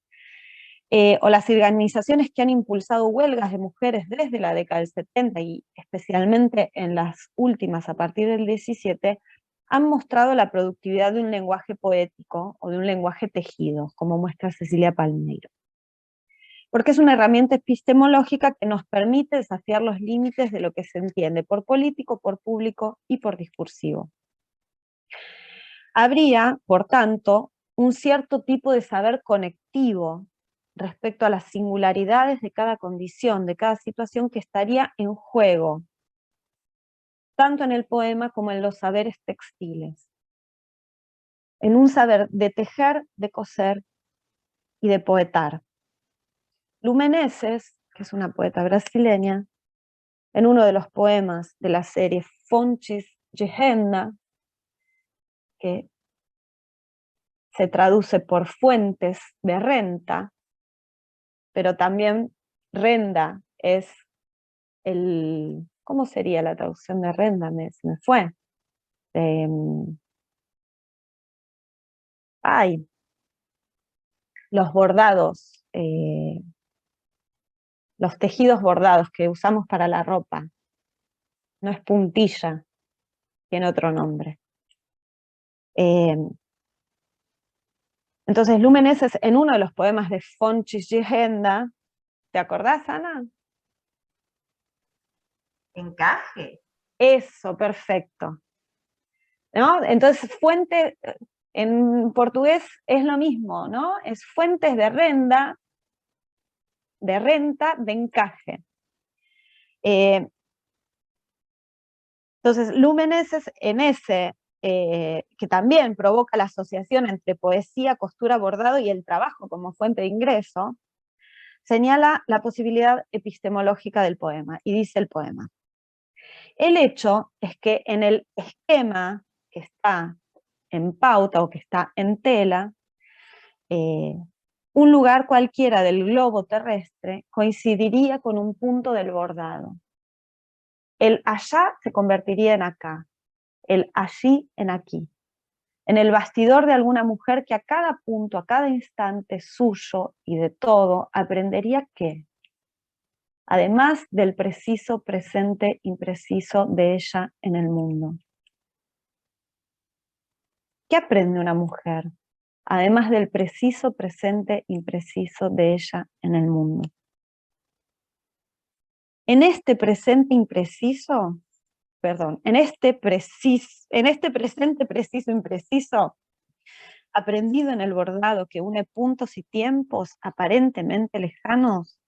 o las organizaciones que han impulsado huelgas de mujeres desde la década del 70 y especialmente en las últimas a partir del 17, han mostrado la productividad de un lenguaje poético o de un lenguaje tejido, como muestra Cecilia Palmeiro. Porque es una herramienta epistemológica que nos permite desafiar los límites de lo que se entiende por político, por público y por discursivo. Habría, por tanto, un cierto tipo de saber conectivo respecto a las singularidades de cada condición, de cada situación que estaría en juego, tanto en el poema como en los saberes textiles. En un saber de tejer, de coser y de poetar. Lu Meneses, que es una poeta brasileña, en uno de los poemas de la serie Fontes de Renda, que se traduce por fuentes de renta, pero también renda es el, ¿cómo sería la traducción de renda? Se me fue. Los bordados, los tejidos bordados que usamos para la ropa. No es puntilla, tiene otro nombre. Entonces, Lu Meneses, en uno de los poemas de Fontes de Renda, ¿te acordás, Ana? Encaje. Eso, perfecto. ¿No? Entonces, fuente, en portugués es lo mismo, ¿no? Es fuentes de renta, de encaje. Entonces, Lu Meneses, en ese, que también provoca la asociación entre poesía, costura, bordado y el trabajo como fuente de ingreso, señala la posibilidad epistemológica del poema, y dice el poema: el hecho es que en el esquema que está en pauta o que está en tela, un lugar cualquiera del globo terrestre coincidiría con un punto del bordado. El allá se convertiría en acá, el allí en aquí, en el bastidor de alguna mujer que a cada punto, a cada instante suyo y de todo, aprendería que, además del preciso presente impreciso de ella en el mundo. ¿Qué aprende una mujer, además del preciso presente impreciso de ella en el mundo? En este presente impreciso, perdón, en este presente preciso impreciso, aprendido en el bordado que une puntos y tiempos aparentemente lejanos,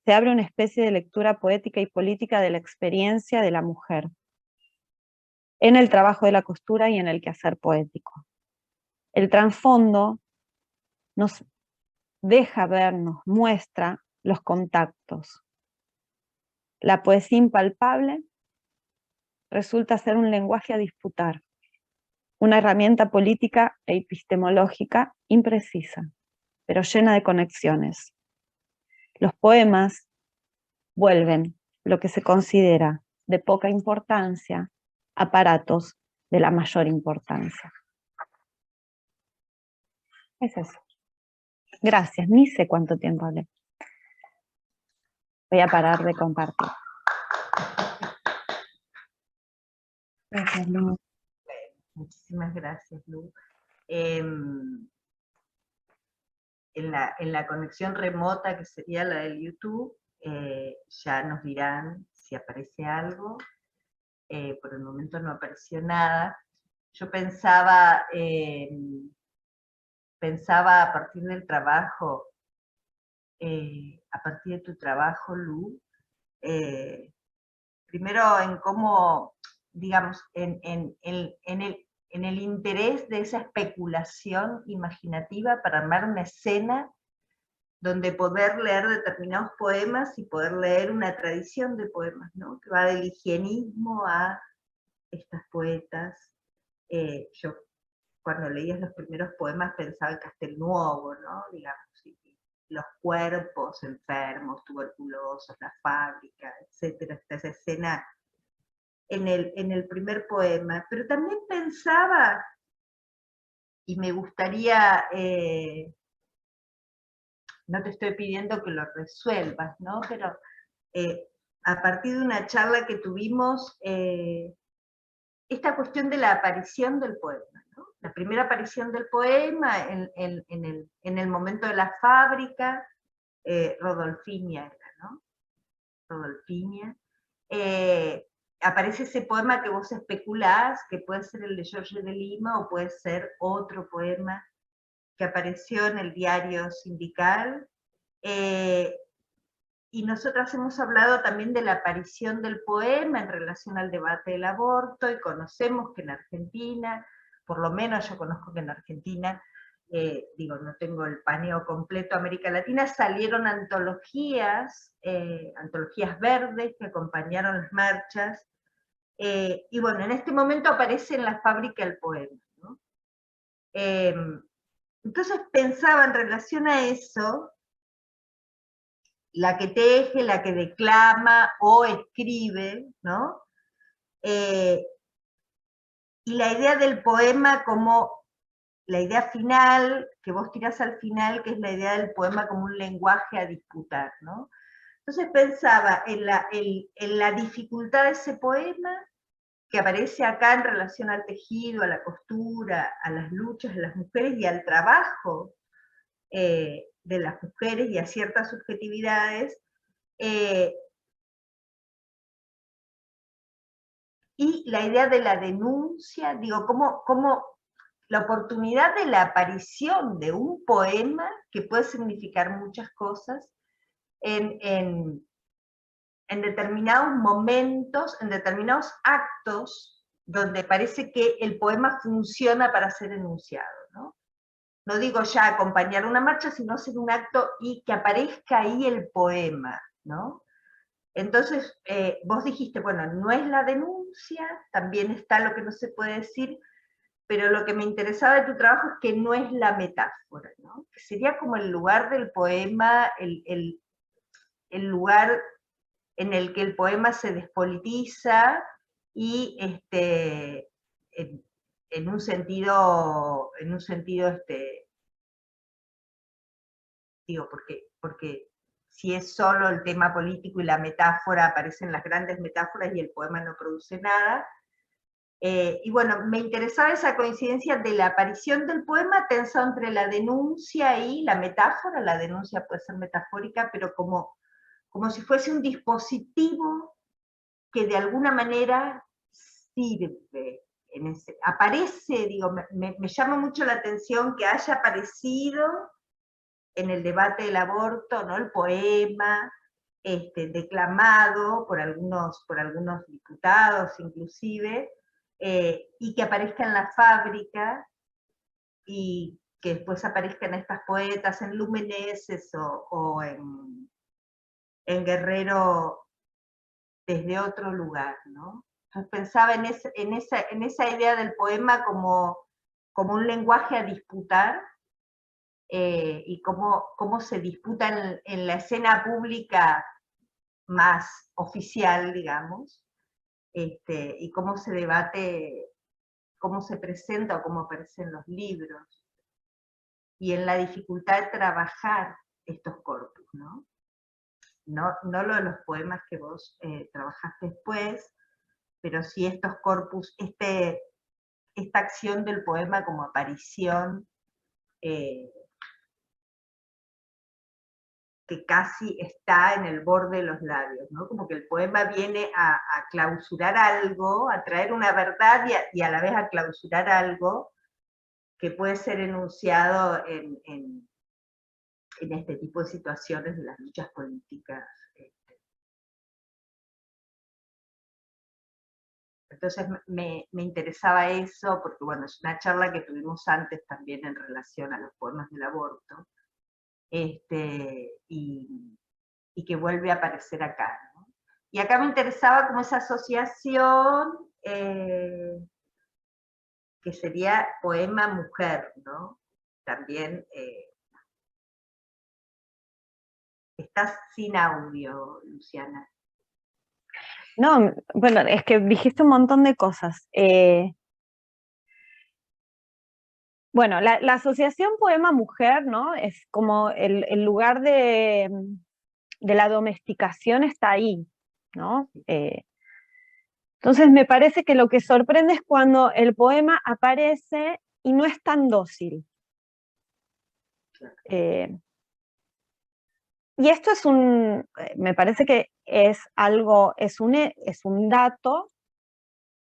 se abre una especie de lectura poética y política de la experiencia de la mujer, en el trabajo de la costura y en el quehacer poético. El trasfondo nos deja ver, nos muestra los contactos. La poesía impalpable resulta ser un lenguaje a disputar, una herramienta política e epistemológica imprecisa, pero llena de conexiones. Los poemas vuelven lo que se considera de poca importancia aparatos de la mayor importancia. Es eso. Gracias, ni sé cuánto tiempo hablé. Voy a parar de compartir. Gracias, Lu. Muchísimas gracias, Lu. En la conexión remota, que sería la del YouTube, ya nos dirán si aparece algo. Por el momento no apareció nada. Yo pensaba a partir del trabajo, a partir de tu trabajo, Lu, primero en cómo, digamos, en el interés de esa especulación imaginativa para armar una escena donde poder leer determinados poemas y poder leer una tradición de poemas, ¿no? Que va del higienismo a estas poetas. Yo cuando leías los primeros poemas pensaba en Castelnuovo, ¿no? Digamos, los cuerpos enfermos, tuberculosos, la fábrica, etcétera, esa escena en el primer poema. Pero también pensaba, y me gustaría, no te estoy pidiendo que lo resuelvas, ¿no? Pero a partir de una charla que tuvimos, esta cuestión de la aparición del poema, ¿no? La primera aparición del poema en el momento de la fábrica, Rodolfinia era, ¿no? Rodolfinia. Aparece ese poema que vos especulás, que puede ser el de Jorge de Lima o puede ser otro poema que apareció en el diario sindical. Y nosotras hemos hablado también de la aparición del poema en relación al debate del aborto, y conocemos que en Argentina, por lo menos yo conozco que en Argentina, digo, no tengo el paneo completo, América Latina, salieron antologías, antologías verdes que acompañaron las marchas, y bueno, en este momento aparece en la fábrica el poema, ¿no? Entonces pensaba en relación a eso, la que teje, la que declama o escribe, ¿no? Y la idea del poema como la idea final, que vos tirás al final, que es la idea del poema como un lenguaje a disputar, ¿no? Entonces pensaba en la dificultad de ese poema, que aparece acá en relación al tejido, a la costura, a las luchas de las mujeres y al trabajo de las mujeres y a ciertas subjetividades, y la idea de la denuncia, digo, como la oportunidad de la aparición de un poema, que puede significar muchas cosas, en determinados momentos, en determinados actos, donde parece que el poema funciona para ser enunciado, ¿no? No digo ya acompañar una marcha, sino ser un acto y que aparezca ahí el poema, ¿no? Entonces, vos dijiste, bueno, no es la denuncia, también está lo que no se puede decir, pero lo que me interesaba de tu trabajo es que no es la metáfora, ¿no? Que sería como el lugar del poema, el lugar en el que el poema se despolitiza y en un sentido, digo, porque si es solo el tema político y la metáfora, aparecen las grandes metáforas y el poema no produce nada. Y bueno, me interesaba esa coincidencia de la aparición del poema tensa entre la denuncia y la metáfora. La denuncia puede ser metafórica, pero como si fuese un dispositivo que de alguna manera sirve. Aparece, digo, me llama mucho la atención que haya aparecido en el debate del aborto, ¿no? El poema, declamado por algunos diputados inclusive, y que aparezca en la fábrica, y que después aparezcan estas poetas en Lumeneses o en Guerrero desde otro lugar, ¿no? Entonces pensaba en esa idea del poema como un lenguaje a disputar, y cómo se disputa en la escena pública más oficial, digamos, y cómo se debate, cómo se presenta o cómo aparecen los libros, y en la dificultad de trabajar estos corpus, ¿no? No lo de los poemas que vos trabajaste después, pero sí estos corpus, esta acción del poema como aparición, que casi está en el borde de los labios, ¿no? Como que el poema viene a clausurar algo, a traer una verdad y a la vez a clausurar algo que puede ser enunciado en este tipo de situaciones de las luchas políticas. Entonces me interesaba eso, porque bueno, es una charla que tuvimos antes también en relación a los poemas del aborto, y que vuelve a aparecer acá, ¿no? Y acá me interesaba como esa asociación, que sería poema-mujer, ¿no? También estás sin audio, Luciana. No, bueno, es que dijiste un montón de cosas. Bueno, la asociación poema-mujer, ¿no? Es como el lugar de la domesticación está ahí, ¿no? Entonces me parece que lo que sorprende es cuando el poema aparece y no es tan dócil. Y esto es me parece que es algo, es un dato,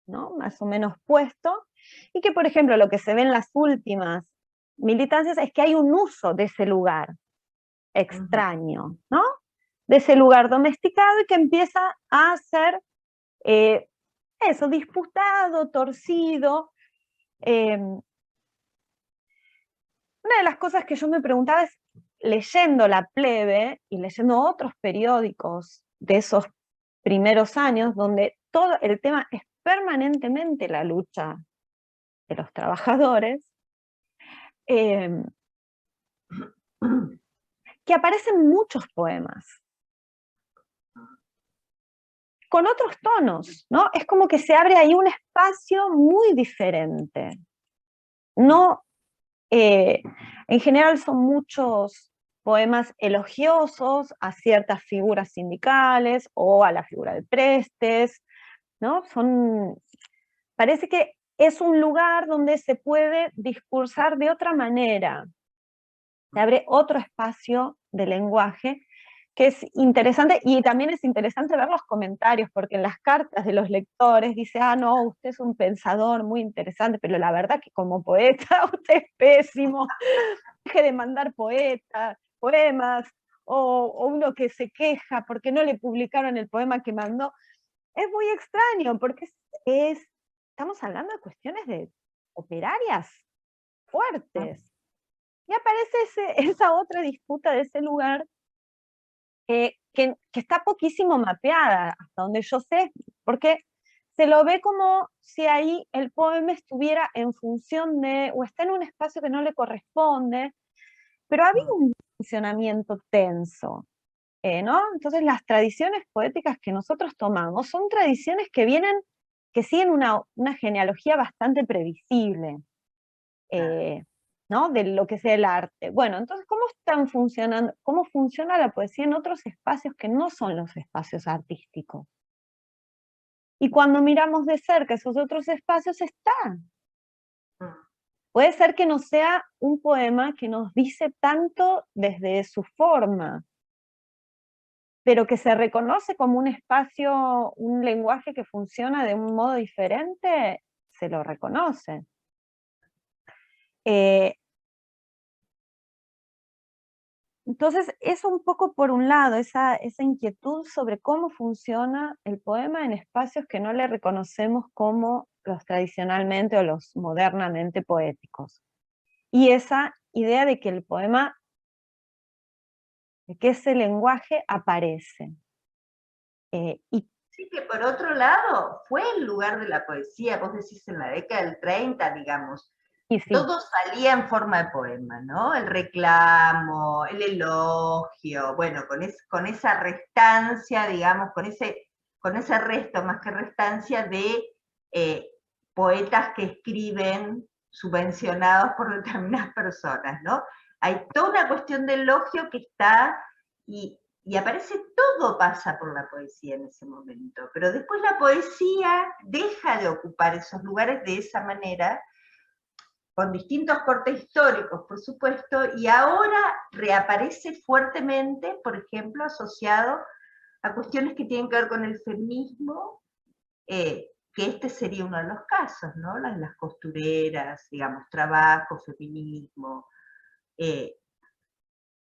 ¿no? Más o menos puesto, y que por ejemplo lo que se ve en las últimas militancias es que hay un uso de ese lugar extraño, ¿no? De ese lugar domesticado y que empieza a ser eso, disputado, torcido. Una de las cosas que yo me preguntaba es, leyendo La Plebe y leyendo otros periódicos de esos primeros años, donde todo el tema es permanentemente la lucha de los trabajadores, que aparecen muchos poemas con otros tonos, ¿no? Es como que se abre ahí un espacio muy diferente. No, en general son muchos poemas elogiosos a ciertas figuras sindicales o a la figura de Prestes, ¿no? Parece que es un lugar donde se puede discursar de otra manera, se abre otro espacio de lenguaje que es interesante, y también es interesante ver los comentarios, porque en las cartas de los lectores dice, no, usted es un pensador muy interesante, pero la verdad que como poeta usted es pésimo, deje de mandar poemas, o uno que se queja porque no le publicaron el poema que mandó. Es muy extraño, porque estamos hablando de cuestiones operarias fuertes. Y aparece esa otra disputa de ese lugar que está poquísimo mapeada, hasta donde yo sé, porque se lo ve como si ahí el poema estuviera en función de, o está en un espacio que no le corresponde, pero había un funcionamiento tenso, ¿no? Entonces las tradiciones poéticas que nosotros tomamos son tradiciones que siguen una genealogía bastante previsible, ¿no? De lo que sea el arte. Bueno, entonces, ¿cómo funciona la poesía en otros espacios que no son los espacios artísticos? Y cuando miramos de cerca esos otros espacios, está. Puede ser que no sea un poema que nos dice tanto desde su forma, pero que se reconoce como un espacio, un lenguaje que funciona de un modo diferente, se lo reconoce. Entonces, eso un poco por un lado, esa inquietud sobre cómo funciona el poema en espacios que no le reconocemos como los tradicionalmente o los modernamente poéticos. Y esa idea de que el poema, de que ese lenguaje aparece. Y Sí, que por otro lado fue el lugar de la poesía, vos decís en la década del 30, digamos, sí. todo salía en forma de poema, ¿no? El reclamo, el elogio, bueno, con esa restancia, digamos, con ese resto más que restancia de poetas que escriben subvencionados por determinadas personas, ¿no? Hay toda una cuestión de elogio que está, y aparece, todo pasa por la poesía en ese momento, pero después la poesía deja de ocupar esos lugares de esa manera, con distintos cortes históricos, por supuesto, y ahora reaparece fuertemente, por ejemplo, asociado a cuestiones que tienen que ver con el feminismo, que este sería uno de los casos, ¿no? Las costureras, digamos, trabajo, feminismo.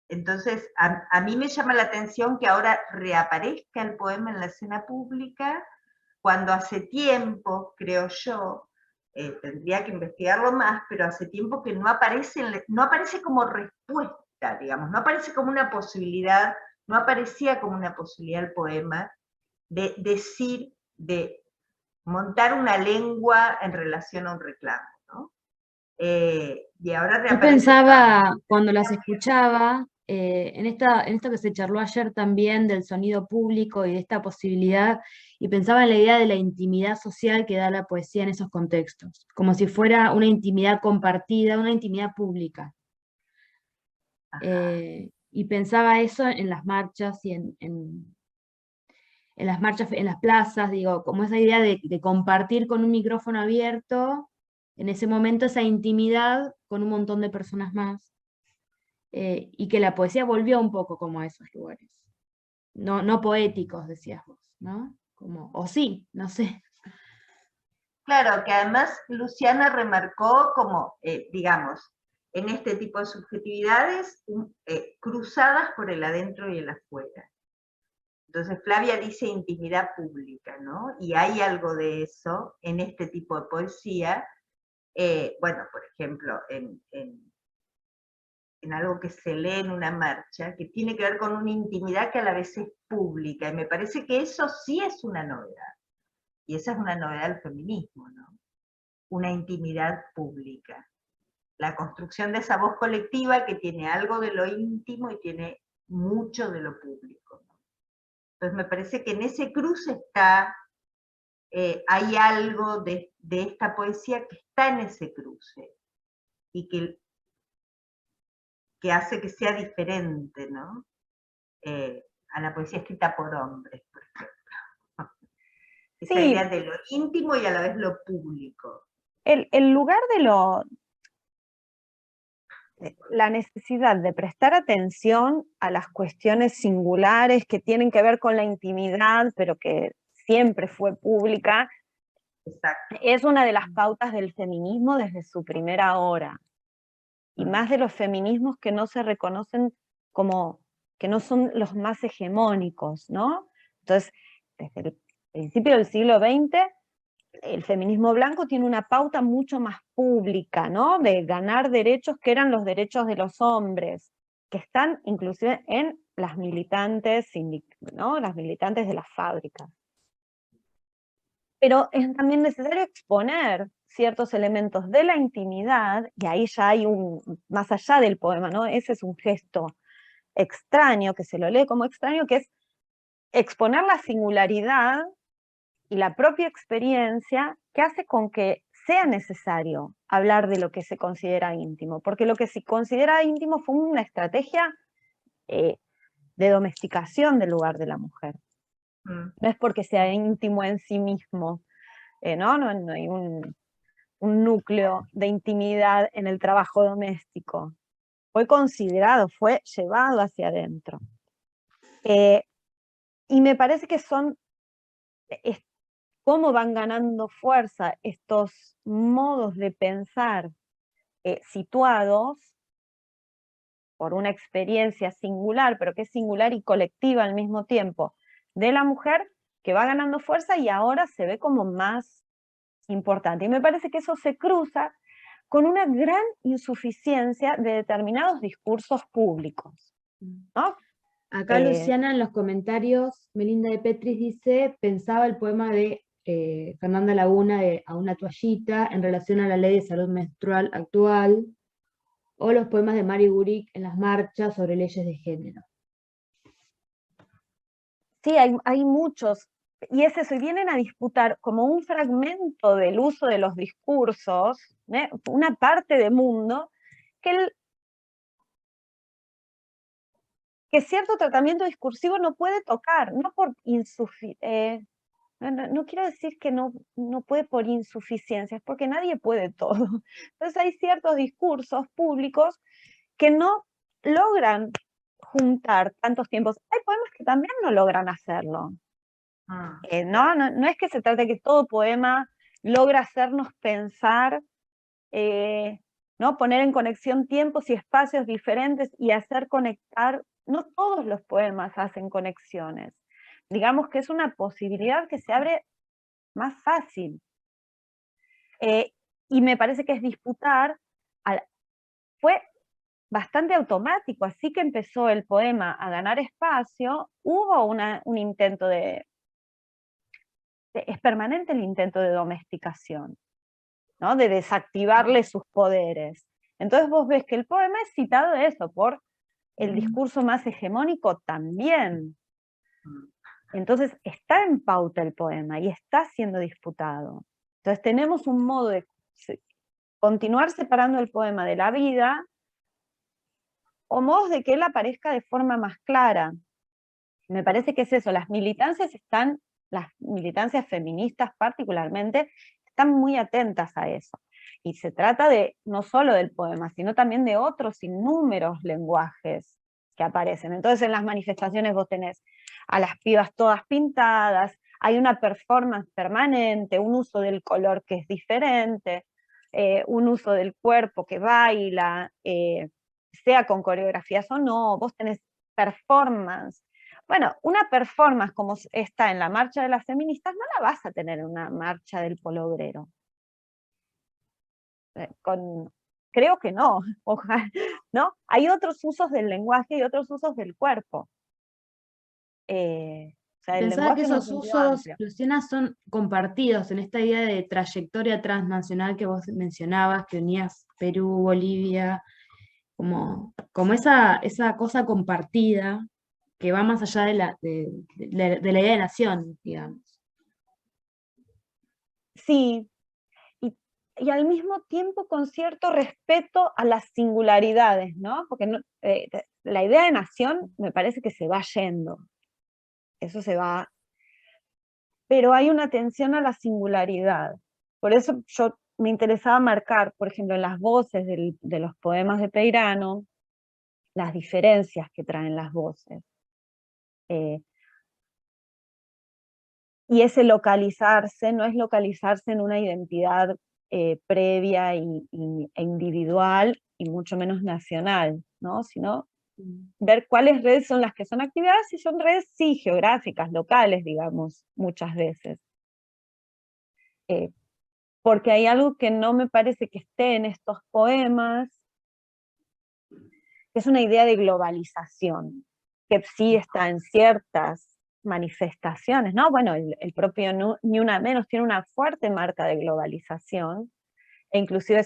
Entonces, a mí me llama la atención que ahora reaparezca el poema en la escena pública, cuando hace tiempo, creo yo, tendría que investigarlo más, pero hace tiempo que no aparece como respuesta, digamos, no aparece como una posibilidad, no aparecía como una posibilidad el poema de decir, de montar una lengua en relación a un reclamo, ¿no? Y ahora Yo reaparece otra. pensaba, cuando las escuchaba, en esto que se charló ayer también del sonido público y de esta posibilidad, y pensaba en la idea de la intimidad social que da la poesía en esos contextos, como si fuera una intimidad compartida, una intimidad pública. Y pensaba eso en las marchas y en las marchas, en las plazas, digo, como esa idea de compartir con un micrófono abierto, en ese momento esa intimidad con un montón de personas más, y que la poesía volvió un poco como a esos lugares. No, no poéticos, decías vos, ¿no? Como, o sí, no sé. Claro, que además Luciana remarcó como, digamos, en este tipo de subjetividades, cruzadas por el adentro y el afuera. Entonces Flavia dice intimidad pública, ¿no? Y hay algo de eso en este tipo de poesía. Bueno, por ejemplo, en algo que se lee en una marcha, que tiene que ver con una intimidad que a la vez es pública, y me parece que eso sí es una novedad. Y esa es una novedad del feminismo, ¿no? Una intimidad pública. La construcción de esa voz colectiva que tiene algo de lo íntimo y tiene mucho de lo público, ¿no? Entonces me parece que en ese cruce está, hay algo de esta poesía que está en ese cruce y que hace que sea diferente, ¿no? A la poesía escrita por hombres, por ejemplo. Esa sí, idea de lo íntimo y a la vez lo público. el lugar de la necesidad de prestar atención a las cuestiones singulares que tienen que ver con la intimidad, pero que siempre fue pública, Exacto. es una de las pautas del feminismo desde su primera hora. Y más de los feminismos que no se reconocen como, que no son los más hegemónicos, ¿no? Entonces, desde el principio del siglo XX, el feminismo blanco tiene una pauta mucho más pública, ¿no? De ganar derechos que eran los derechos de los hombres, que están inclusive en las militantes, ¿no? Las militantes de las fábricas. Pero es también necesario exponer ciertos elementos de la intimidad, y ahí ya hay más allá del poema, ¿no? Ese es un gesto extraño, que se lo lee como extraño, que es exponer la singularidad y la propia experiencia que hace con que sea necesario hablar de lo que se considera íntimo, porque lo que se considera íntimo fue una estrategia de domesticación del lugar de la mujer. No es porque sea íntimo en sí mismo, no hay un núcleo de intimidad en el trabajo doméstico. Fue considerado, fue llevado hacia adentro. Y me parece que cómo van ganando fuerza estos modos de pensar situados por una experiencia singular, pero que es singular y colectiva al mismo tiempo, de la mujer, que va ganando fuerza y ahora se ve como más importante. Y me parece que eso se cruza con una gran insuficiencia de determinados discursos públicos, ¿no? Acá Luciana en los comentarios, Melinda de Petris dice, pensaba el poema de Fernanda Laguna de A una toallita en relación a la ley de salud menstrual actual, o los poemas de Mari Guric en las marchas sobre leyes de género. Sí, hay muchos, y es eso, y vienen a disputar como un fragmento del uso de los discursos, una parte del mundo, que cierto tratamiento discursivo no puede tocar, no por no quiero decir que no puede por insuficiencia, es porque nadie puede todo. Entonces hay ciertos discursos públicos que no logran juntar tantos tiempos. Hay poemas que también no logran hacerlo. No es que se trate de que todo poema logra hacernos pensar, ¿no? Poner en conexión tiempos y espacios diferentes y hacer conectar. No todos los poemas hacen conexiones. Digamos que es una posibilidad que se abre más fácil. Y me parece que es disputar, fue bastante automático, así que empezó el poema a ganar espacio, hubo un intento es permanente el intento de domesticación, ¿no? De desactivarle sus poderes. Entonces vos ves que el poema es citado eso, por el discurso más hegemónico también. Entonces está en pauta el poema y está siendo disputado. Entonces tenemos un modo de continuar separando el poema de la vida, o modos de que él aparezca de forma más clara. Me parece que es eso, las militancias feministas particularmente, están muy atentas a eso. Y se trata de no solo del poema, sino también de otros innúmeros lenguajes que aparecen. Entonces en las manifestaciones vos tenés a las pibas todas pintadas, hay una performance permanente, un uso del color que es diferente, un uso del cuerpo que baila, sea con coreografías o no, vos tenés performance. Bueno, una performance como está en la marcha de las feministas no la vas a tener en una marcha del Polo Obrero. Creo que no, ojalá, ¿no? Hay otros usos del lenguaje y otros usos del cuerpo. El Pensaba que lenguaje es un esos sentido usos, amplio. Luciana, son compartidos en esta idea de trayectoria transnacional que vos mencionabas, que unías Perú, Bolivia, como esa cosa compartida que va más allá de la idea de nación, digamos. Sí, y al mismo tiempo con cierto respeto a las singularidades, ¿no? Porque la idea de nación me parece que se va yendo. Eso se va. Pero hay una atención a la singularidad. Por eso yo me interesaba marcar, por ejemplo, en las voces de los poemas de Peirano, las diferencias que traen las voces. Y ese localizarse no es localizarse en una identidad previa e individual, y mucho menos nacional, ¿no? Sino ver cuáles redes son las que son activadas, y son redes, sí, geográficas, locales, digamos, muchas veces. Porque hay algo que no me parece que esté en estos poemas, que es una idea de globalización, que sí está en ciertas manifestaciones, ¿no? Bueno, el propio Ni Una Menos tiene una fuerte marca de globalización, e inclusive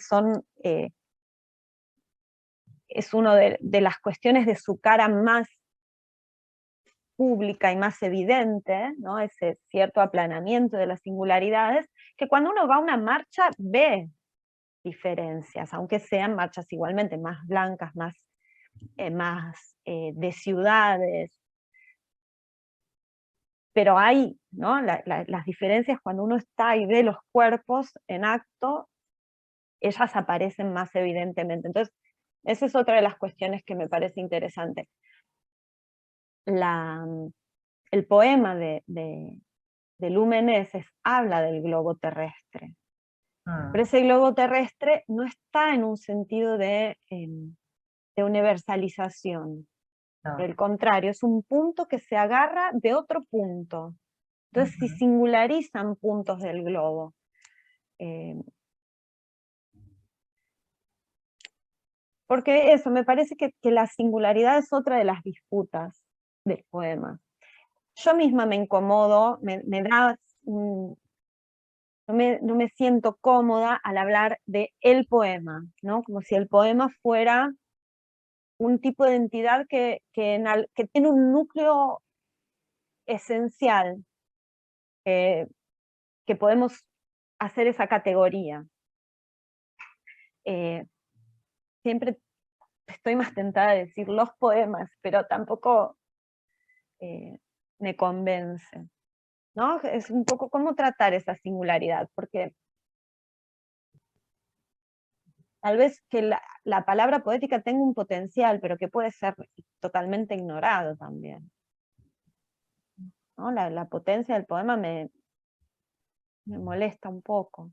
es una de las cuestiones de su cara más pública y más evidente, ¿no? Ese cierto aplanamiento de las singularidades, que cuando uno va a una marcha ve diferencias, aunque sean marchas igualmente más blancas, más de ciudades, pero hay, ¿no? Las diferencias cuando uno está y ve los cuerpos en acto, ellas aparecen más evidentemente. Entonces, esa es otra de las cuestiones que me parece interesante. El poema de Lumeneses habla del globo terrestre, pero ese globo terrestre no está en un sentido de de universalización. No. Por el contrario, es un punto que se agarra de otro punto. Entonces, si singularizan puntos del globo. Porque eso, me parece que la singularidad es otra de las disputas del poema. Yo misma me incomodo, no me siento cómoda al hablar de el poema, ¿no? Como si el poema fuera un tipo de entidad que tiene un núcleo esencial, que podemos hacer esa categoría. Siempre estoy más tentada de decir los poemas, pero tampoco me convence, ¿no? Es un poco cómo tratar esa singularidad, porque tal vez que la palabra poética tenga un potencial, pero que puede ser totalmente ignorado también, ¿no? La potencia del poema me molesta un poco,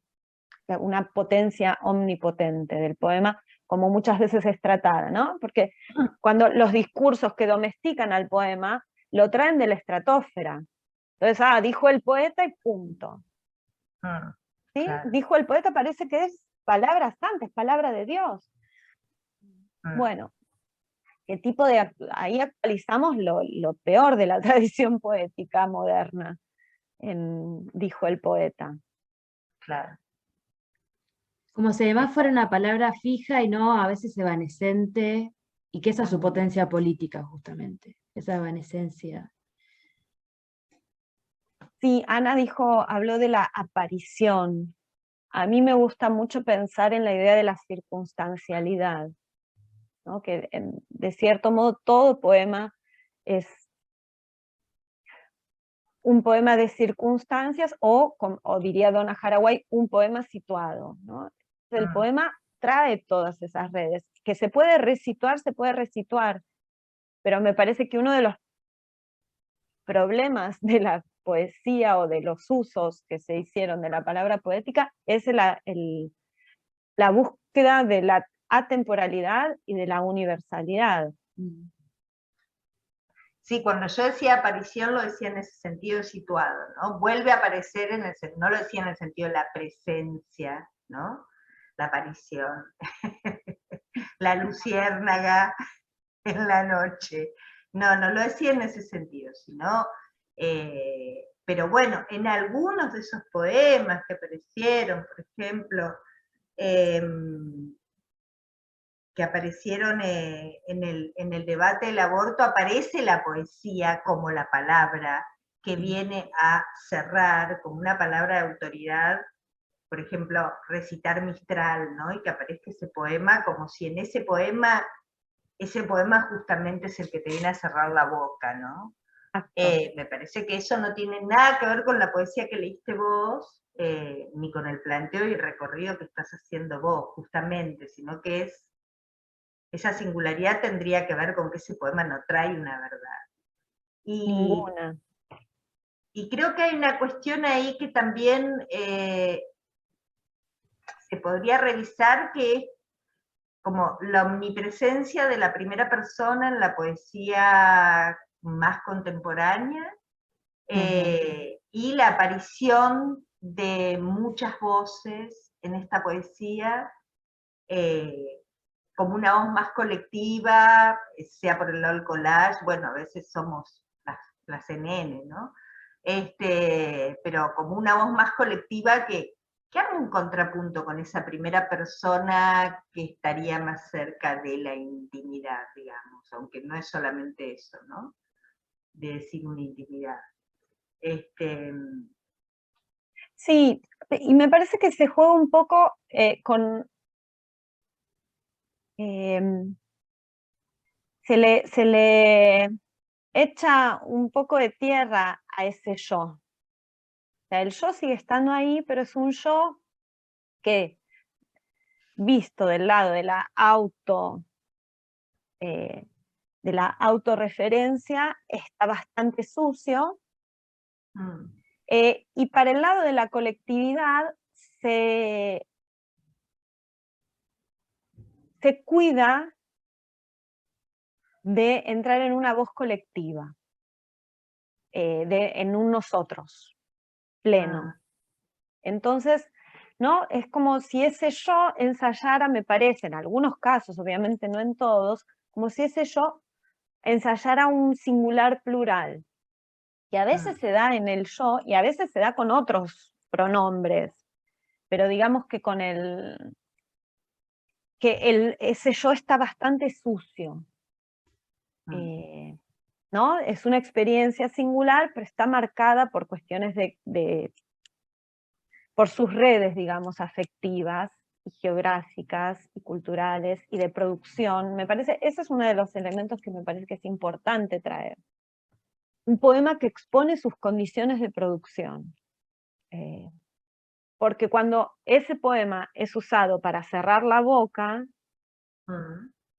una potencia omnipotente del poema, como muchas veces es tratada, ¿no? Porque cuando los discursos que domestican al poema lo traen de la estratosfera. Entonces, dijo el poeta y punto. ¿Sí? Claro. Dijo el poeta, parece que es palabra santa, es palabra de Dios. Bueno, ¿qué tipo de ahí actualizamos lo peor de la tradición poética moderna, dijo el poeta? Claro. Como si además fuera una palabra fija y no a veces evanescente, y que esa es su potencia política justamente, esa evanescencia. Sí, Ana habló de la aparición. A mí me gusta mucho pensar en la idea de la circunstancialidad, ¿no? Que de cierto modo todo poema es un poema de circunstancias o diría Donna Haraway, un poema situado, ¿no? El poema trae todas esas redes, que se puede resituar, pero me parece que uno de los problemas de la poesía o de los usos que se hicieron de la palabra poética es la búsqueda de la atemporalidad y de la universalidad. Sí, cuando yo decía aparición lo decía en ese sentido situado, ¿no? Vuelve a aparecer no lo decía en el sentido de la presencia, ¿no? La aparición, la luciérnaga en la noche. No lo decía en ese sentido, sino, pero bueno, en algunos de esos poemas que aparecieron, por ejemplo, que aparecieron en el debate del aborto, aparece la poesía como la palabra que viene a cerrar, como una palabra de autoridad, por ejemplo, recitar Mistral, ¿no? Y que aparezca ese poema como si en ese poema justamente es el que te viene a cerrar la boca, ¿no? Me parece que eso no tiene nada que ver con la poesía que leíste vos, ni con el planteo y el recorrido que estás haciendo vos, justamente, sino que esa singularidad tendría que ver con que ese poema no trae una verdad. Ninguna. Y creo que hay una cuestión ahí que también se podría revisar, que es como la omnipresencia de la primera persona en la poesía más contemporánea, y la aparición de muchas voces en esta poesía, como una voz más colectiva, sea por el LOL Collage, bueno, a veces somos las CNN, ¿no? Pero como una voz más colectiva que haga un contrapunto con esa primera persona que estaría más cerca de la intimidad, digamos, aunque no es solamente eso, ¿no? De decir una intimidad. Sí, y me parece que se juega un poco con... se le echa un poco de tierra a ese yo. O sea, el yo sigue estando ahí, pero es un yo que, visto del lado de la autorreferencia, está bastante sucio. Y para el lado de la colectividad se cuida de entrar en una voz colectiva, en un nosotros pleno. Entonces, ¿no? Es como si ese yo ensayara, me parece, en algunos casos, obviamente no en todos, como si ese yo ensayara un singular plural, que a veces se da en el yo y a veces se da con otros pronombres, pero digamos que con ese yo está bastante sucio. ¿No? Es una experiencia singular, pero está marcada por cuestiones por sus redes, digamos, afectivas y geográficas y culturales y de producción. Me parece, ese es uno de los elementos que me parece que es importante traer. Un poema que expone sus condiciones de producción. Porque cuando ese poema es usado para cerrar la boca,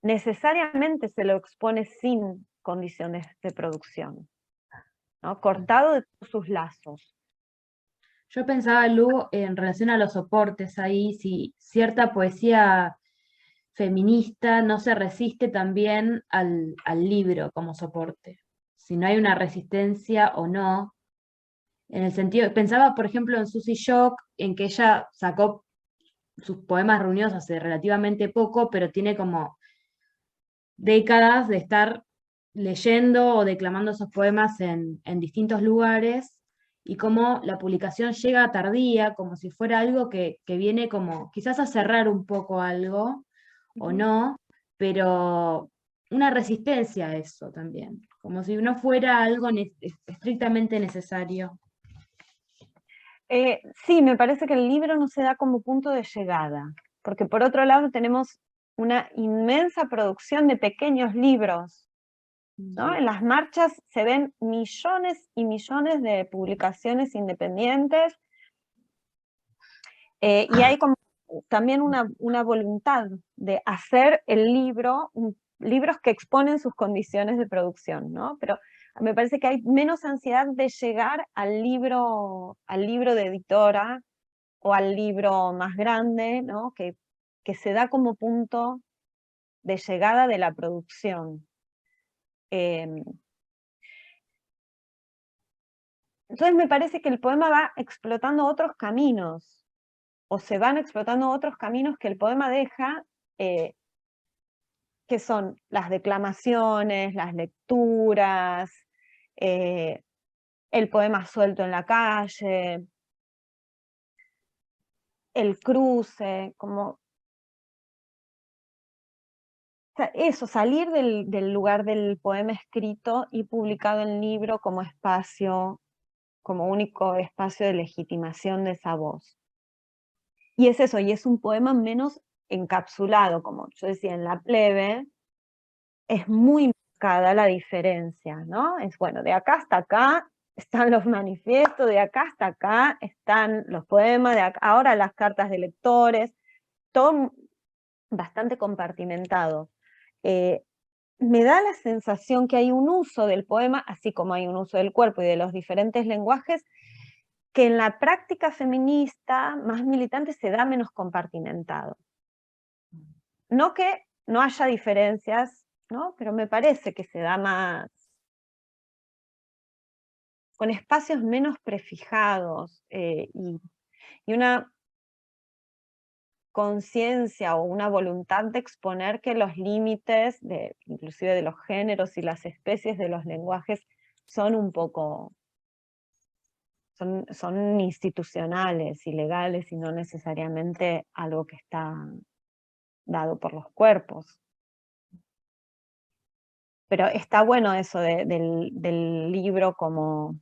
necesariamente se lo expone sin condiciones de producción, ¿no? Cortado de todos sus lazos. Yo pensaba, Lu, en relación a los soportes ahí, si cierta poesía feminista no se resiste también al libro como soporte, si no hay una resistencia o no, en el sentido, pensaba por ejemplo en Susy Shock, en que ella sacó sus poemas reunidos hace relativamente poco, pero tiene como décadas de estar leyendo o declamando esos poemas en distintos lugares, y cómo la publicación llega tardía, como si fuera algo que viene como quizás a cerrar un poco algo, o no, pero una resistencia a eso también, como si no fuera algo estrictamente necesario. Sí, me parece que el libro no se da como punto de llegada, porque por otro lado tenemos una inmensa producción de pequeños libros, ¿no? En las marchas se ven millones y millones de publicaciones independientes, y hay como también una voluntad de hacer el libro, libros que exponen sus condiciones de producción, ¿no? Pero me parece que hay menos ansiedad de llegar al libro de editora o al libro más grande, ¿no? Que se da como punto de llegada de la producción. Entonces me parece que el poema va explotando otros caminos, o se van explotando otros caminos que el poema deja, que son las declamaciones, las lecturas, el poema suelto en la calle, el cruce, como eso, salir del lugar del poema escrito y publicado en libro como espacio, como único espacio de legitimación de esa voz. Y es eso, y es un poema menos encapsulado, como yo decía, en La Plebe, es muy marcada la diferencia, ¿no? Es bueno, de acá hasta acá están los manifiestos, de acá hasta acá están los poemas, de acá, ahora las cartas de lectores, todo bastante compartimentado. Me da la sensación que hay un uso del poema, así como hay un uso del cuerpo y de los diferentes lenguajes, que en la práctica feminista más militante se da menos compartimentado. No que no haya diferencias, ¿no? Pero me parece que se da más, con espacios menos prefijados, y una conciencia o una voluntad de exponer que los límites, inclusive de los géneros y las especies de los lenguajes, son un poco, son institucionales y legales y no necesariamente algo que está dado por los cuerpos. Pero está bueno eso del libro como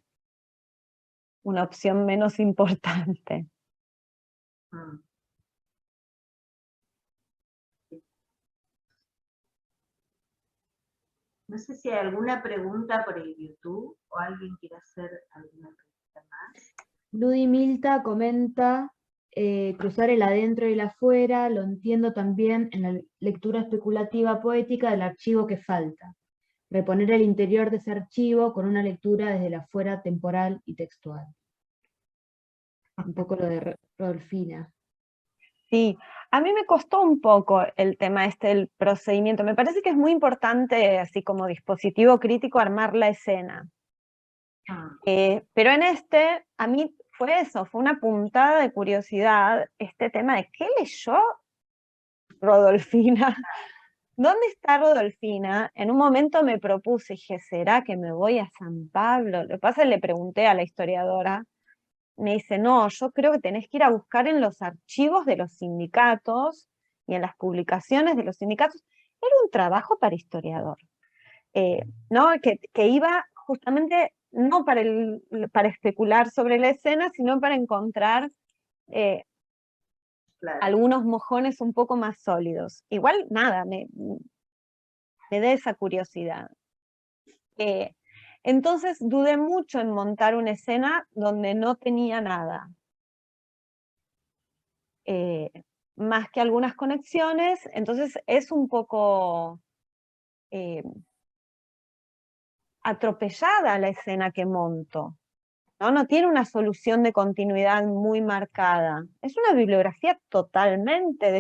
una opción menos importante. No sé si hay alguna pregunta por el YouTube o alguien quiere hacer alguna pregunta más. Ludi Milta comenta, cruzar el adentro y el afuera, lo entiendo también en la lectura especulativa poética del archivo que falta. Reponer el interior de ese archivo con una lectura desde el afuera temporal y textual. Un poco lo de Rodolfina. Sí, a mí me costó un poco el tema del procedimiento. Me parece que es muy importante, así como dispositivo crítico, armar la escena. Pero en a mí fue eso, fue una puntada de curiosidad, este tema de qué leyó Rodolfina. ¿Dónde está Rodolfina? En un momento me propuse, dije, ¿será que me voy a San Pablo? Lo que pasa es que le pregunté a la historiadora, me dice, no, yo creo que tenés que ir a buscar en los archivos de los sindicatos y en las publicaciones de los sindicatos. Era un trabajo para historiador, ¿no? Que iba justamente no para especular sobre la escena, sino para encontrar Claro. algunos mojones un poco más sólidos. Igual, nada, me da esa curiosidad. Entonces dudé mucho en montar una escena donde no tenía nada. Más que algunas conexiones, entonces es un poco atropellada la escena que monto, ¿no? No tiene una solución de continuidad muy marcada. Es una bibliografía totalmente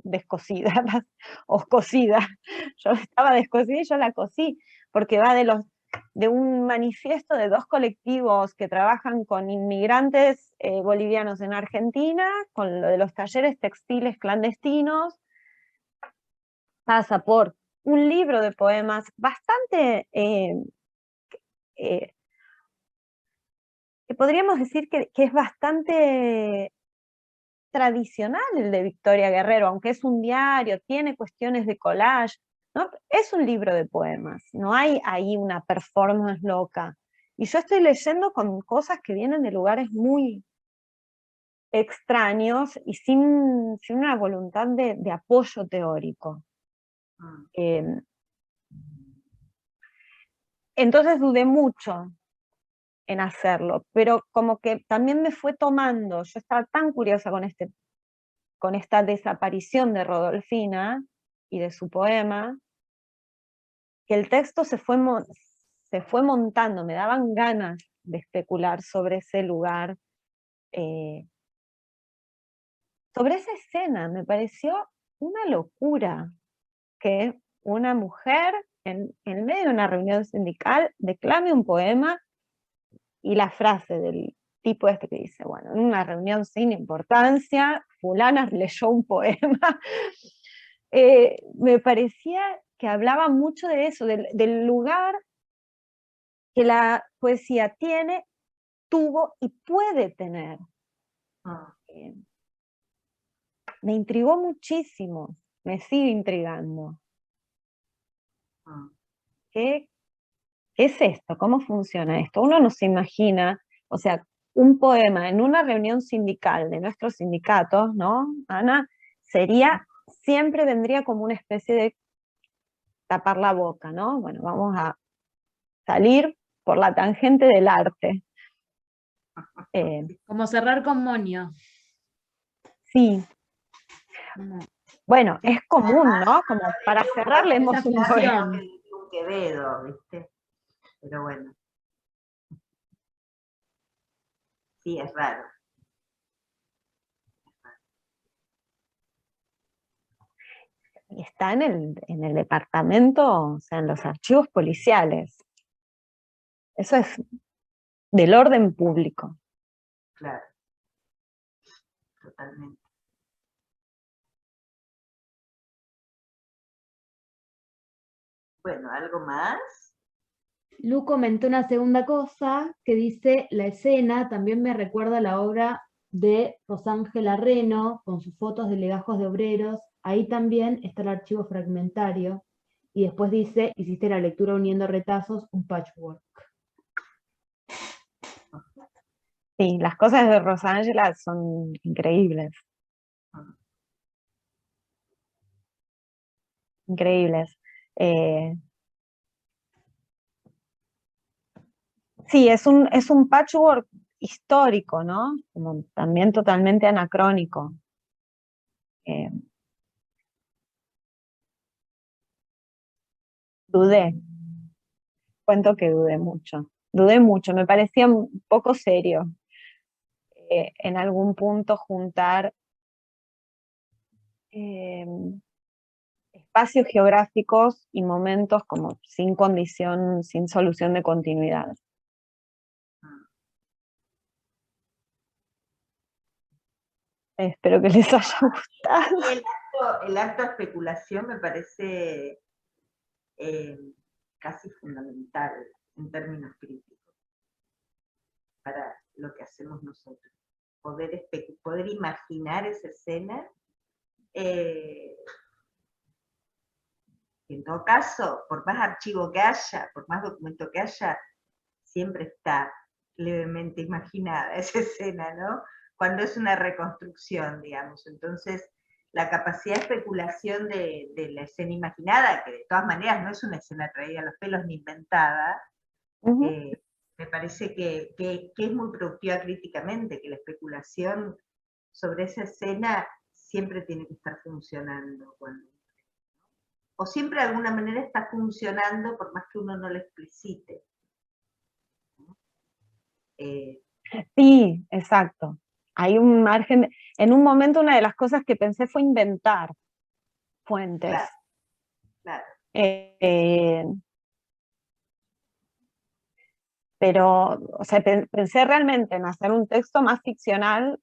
descosida, o cosida. Yo estaba descosida y yo la cosí, porque va de un manifiesto de 2 colectivos que trabajan con inmigrantes bolivianos en Argentina, con lo de los talleres textiles clandestinos, pasa por un libro de poemas bastante, podríamos decir que es bastante tradicional el de Victoria Guerrero, aunque es un diario, tiene cuestiones de collage, ¿no? Es un libro de poemas, no hay ahí una performance loca. Y yo estoy leyendo con cosas que vienen de lugares muy extraños y sin una voluntad de apoyo teórico. Entonces dudé mucho en hacerlo, pero como que también me fue tomando, yo estaba tan curiosa con esta desaparición de Rodolfina y de su poema, que el texto se fue montando, me daban ganas de especular sobre ese lugar, sobre esa escena. Me pareció una locura que una mujer en medio de una reunión sindical declame un poema, y la frase del tipo que dice, bueno, en una reunión sin importancia, fulana leyó un poema. Me parecía que hablaba mucho de eso, del lugar que la poesía tiene, tuvo y puede tener. Me intrigó muchísimo, me sigue intrigando. ¿Qué es esto? ¿Cómo funciona esto? Uno no se imagina, o sea, un poema en una reunión sindical de nuestros sindicatos, ¿no, Ana? Siempre vendría como una especie de tapar la boca, ¿no? Bueno, vamos a salir por la tangente del arte. Como cerrar con moño. Sí. Bueno, es común, ¿no? Como para cerrar leemos un poema. Un Quevedo, ¿viste? Pero bueno. Sí, es raro. Y está en el departamento, o sea, en los archivos policiales. Eso es del orden público. Claro. Totalmente. Bueno, ¿algo más? Lu comentó una segunda cosa que dice, la escena también me recuerda a la obra de Rosángela Reno, con sus fotos de legajos de obreros. Ahí también está el archivo fragmentario. Y después dice, hiciste la lectura uniendo retazos, un patchwork. Sí, las cosas de Rosángela son increíbles. Increíbles. Sí, es un patchwork histórico, ¿no? Como también totalmente anacrónico. Dudé, cuento que dudé mucho, me parecía un poco serio en algún punto juntar espacios geográficos y momentos como sin condición, sin solución de continuidad. Espero que les haya gustado. El acto de especulación me parece casi fundamental en términos críticos para lo que hacemos nosotros. Poder imaginar esa escena, en todo caso, por más archivo que haya, por más documento que haya, siempre está levemente imaginada esa escena, ¿no? Cuando es una reconstrucción, digamos. Entonces, la capacidad de especulación de la escena imaginada, que de todas maneras no es una escena traída a los pelos ni inventada, me parece que es muy productiva críticamente, que la especulación sobre esa escena siempre tiene que estar funcionando. O siempre de alguna manera está funcionando por más que uno no lo explicite. Sí, exacto. Hay un margen. En un momento una de las cosas que pensé fue inventar fuentes. Claro, claro. Pero, o sea, pensé realmente en hacer un texto más ficcional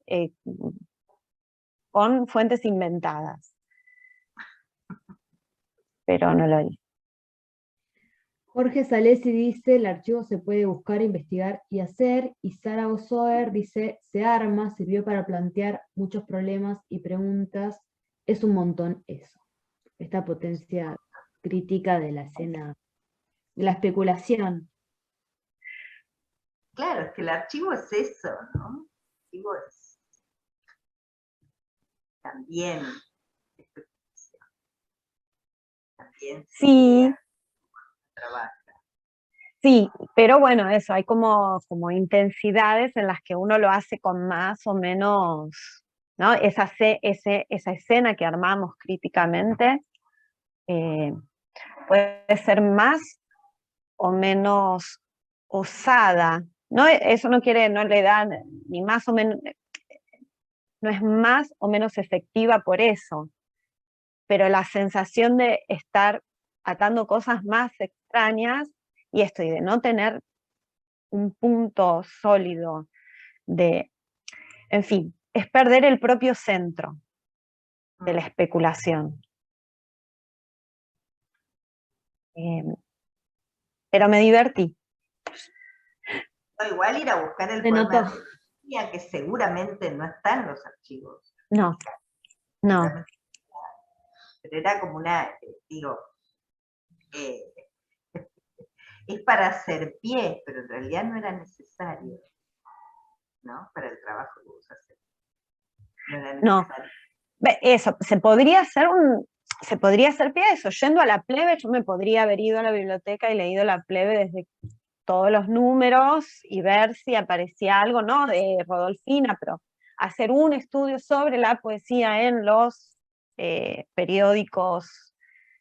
con fuentes inventadas. Pero no lo hice. Jorge Salesi dice, el archivo se puede buscar, investigar y hacer, y Sara Osoer dice, se arma, sirvió para plantear muchos problemas y preguntas, es un montón eso. Esta potencia crítica de la escena, de la especulación. Claro, es que el archivo es eso, ¿no? El archivo es también especulación. También sí. Trabaja. Sí, pero bueno, eso, hay como intensidades en las que uno lo hace con más o menos, ¿no? Esa escena que armamos críticamente puede ser más o menos osada, ¿no? Eso no le da ni más o menos, no es más o menos efectiva por eso, pero la sensación de estar atando cosas más extrañas y esto, y de no tener un punto sólido en fin, es perder el propio centro de la especulación. Pero me divertí. No, igual ir a buscar el poema de Virginia, que seguramente no está en los archivos. No. Pero era como una, digo, es para hacer pie, pero en realidad no era necesario, ¿no? Para el trabajo que vos haces. No era necesario. No. Eso, se podría hacer pie a eso. Yendo a la plebe, yo me podría haber ido a la biblioteca y leído la plebe desde todos los números y ver si aparecía algo, no de Rodolfina, pero hacer un estudio sobre la poesía en los periódicos,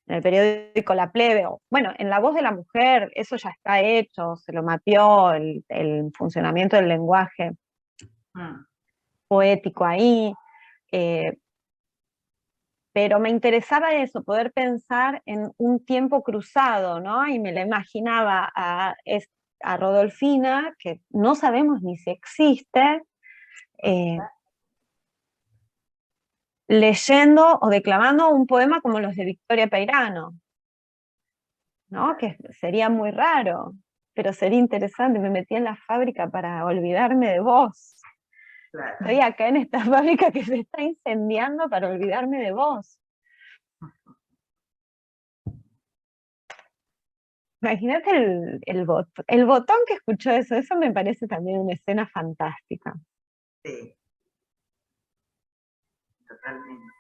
en el periódico La Plebe, o, bueno, en La Voz de la Mujer, eso ya está hecho, se lo mapeó el funcionamiento del lenguaje poético ahí, pero me interesaba eso, poder pensar en un tiempo cruzado, ¿no? Y me la imaginaba a Rodolfina, que no sabemos ni si existe, leyendo o declamando un poema como los de Victoria Peirano, ¿no? Que sería muy raro, pero sería interesante. Me metí en la fábrica para olvidarme de vos. Claro. Estoy acá en esta fábrica que se está incendiando para olvidarme de vos. Imagínate el botón que escuchó eso me parece también una escena fantástica. Sí. Totalmente.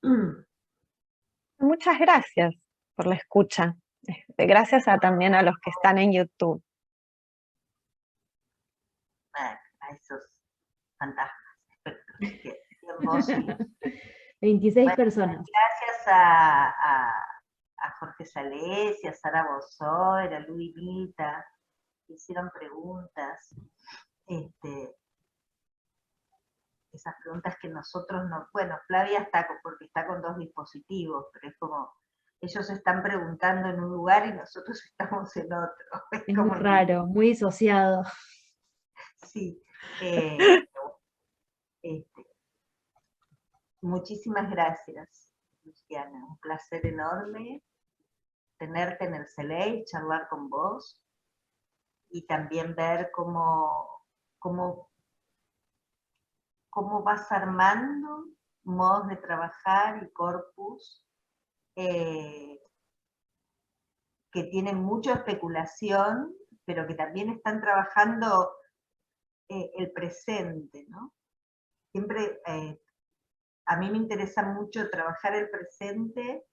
No. Muchas gracias por la escucha. Gracias también a los que están en YouTube. A esos fantasmas, espectros que en vos. 26 personas. Gracias a Jorge Salesi, a Sara Bozoer, a Luis Vita, que hicieron preguntas. esas preguntas que nosotros no, bueno, Flavia está porque está con 2 dispositivos, pero es como, ellos están preguntando en un lugar y nosotros estamos en otro. Es muy raro, muy disociado. Sí. Muchísimas gracias, Luciana. Un placer enorme tenerte en el CELEI, charlar con vos y también ver cómo vas armando modos de trabajar y corpus que tienen mucha especulación, pero que también están trabajando el presente, ¿no? Siempre a mí me interesa mucho trabajar el presente,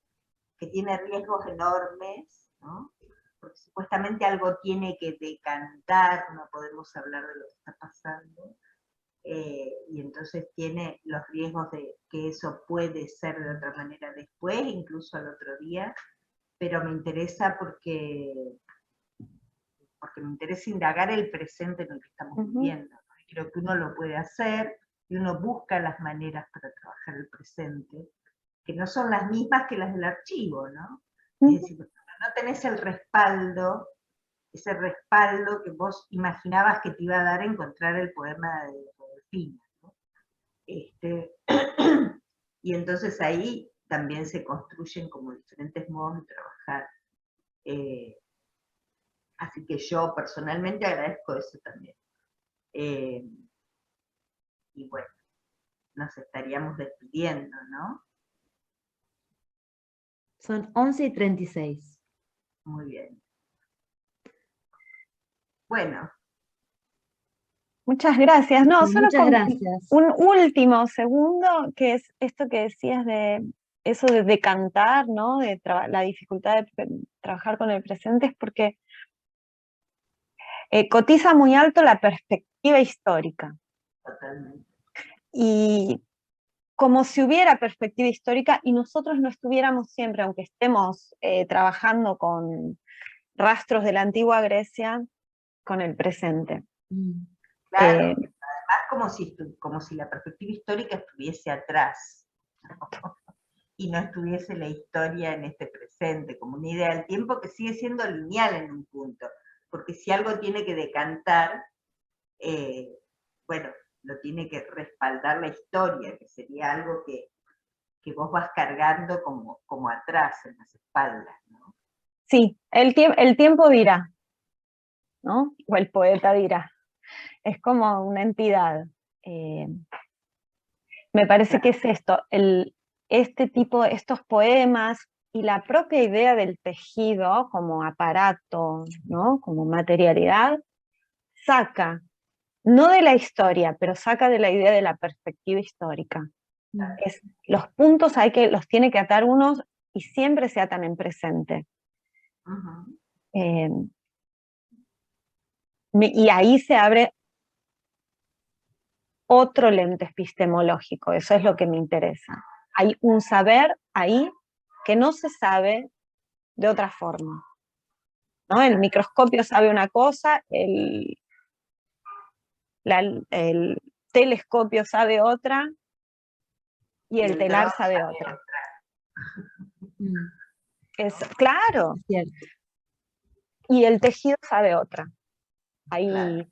que tiene riesgos enormes, ¿no? Porque supuestamente algo tiene que decantar, no podemos hablar de lo que está pasando, y entonces tiene los riesgos de que eso puede ser de otra manera después, incluso al otro día, pero me interesa porque me interesa indagar el presente en el que estamos viviendo. Creo que uno lo puede hacer y uno busca las maneras para trabajar el presente, que no son las mismas que las del archivo, ¿no? Es decir, no tenés el respaldo, ese respaldo que vos imaginabas que te iba a dar encontrar el poema de Rodolfina, ¿no? Y entonces ahí también se construyen como diferentes modos de trabajar. Así que yo personalmente agradezco eso también. Y bueno, nos estaríamos despidiendo, ¿no? Son 11:36. Muy bien. Bueno. Muchas gracias. No, solo muchas gracias. Un último segundo, que es esto que decías de eso de decantar, ¿no? De la dificultad de trabajar con el presente, es porque cotiza muy alto la perspectiva histórica. Totalmente. Y como si hubiera perspectiva histórica y nosotros no estuviéramos siempre, aunque estemos trabajando con rastros de la antigua Grecia, con el presente. Claro, además como si la perspectiva histórica estuviese atrás, ¿no? Y no estuviese la historia en este presente, como una idea del tiempo que sigue siendo lineal en un punto, porque si algo tiene que decantar, bueno, lo tiene que respaldar la historia, que sería algo que vos vas cargando como atrás, en las espaldas, ¿no? Sí, el tiempo dirá, ¿no? O el poeta dirá. Es como una entidad. Me parece que es esto, estos poemas y la propia idea del tejido como aparato, ¿no? Como materialidad, saca, no de la historia, pero saca de la idea de la perspectiva histórica. Los puntos los tiene que atar unos y siempre se atan en presente. Y ahí se abre otro lente epistemológico, eso es lo que me interesa. Hay un saber ahí que no se sabe de otra forma, ¿no? El microscopio sabe una cosa, el telescopio sabe otra, y el telar sabe otra. Claro. Es cierto. Y el tejido sabe otra. Ahí claro.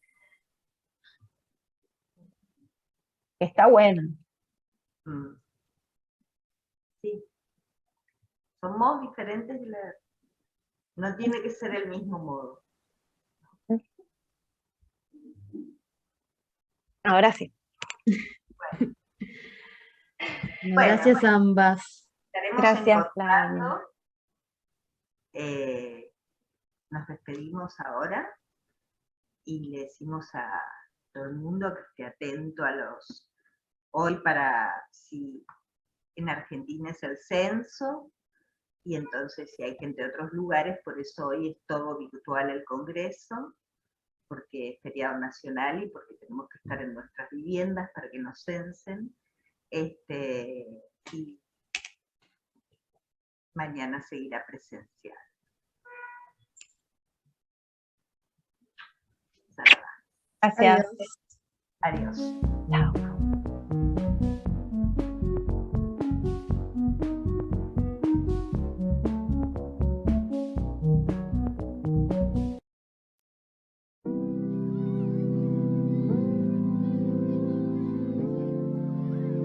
Está bueno. Sí. Son modos diferentes de leer. No tiene que ser el mismo modo. Ahora sí. Bueno, gracias a ambas. Gracias, Flavia. Nos despedimos ahora y le decimos a todo el mundo que esté atento a hoy si en Argentina es el censo, y entonces si hay gente de otros lugares, por eso hoy es todo virtual el Congreso, porque es feriado nacional y porque tenemos que estar en nuestras viviendas para que nos censen. Y mañana seguirá presencial. Gracias. Adiós. Chao.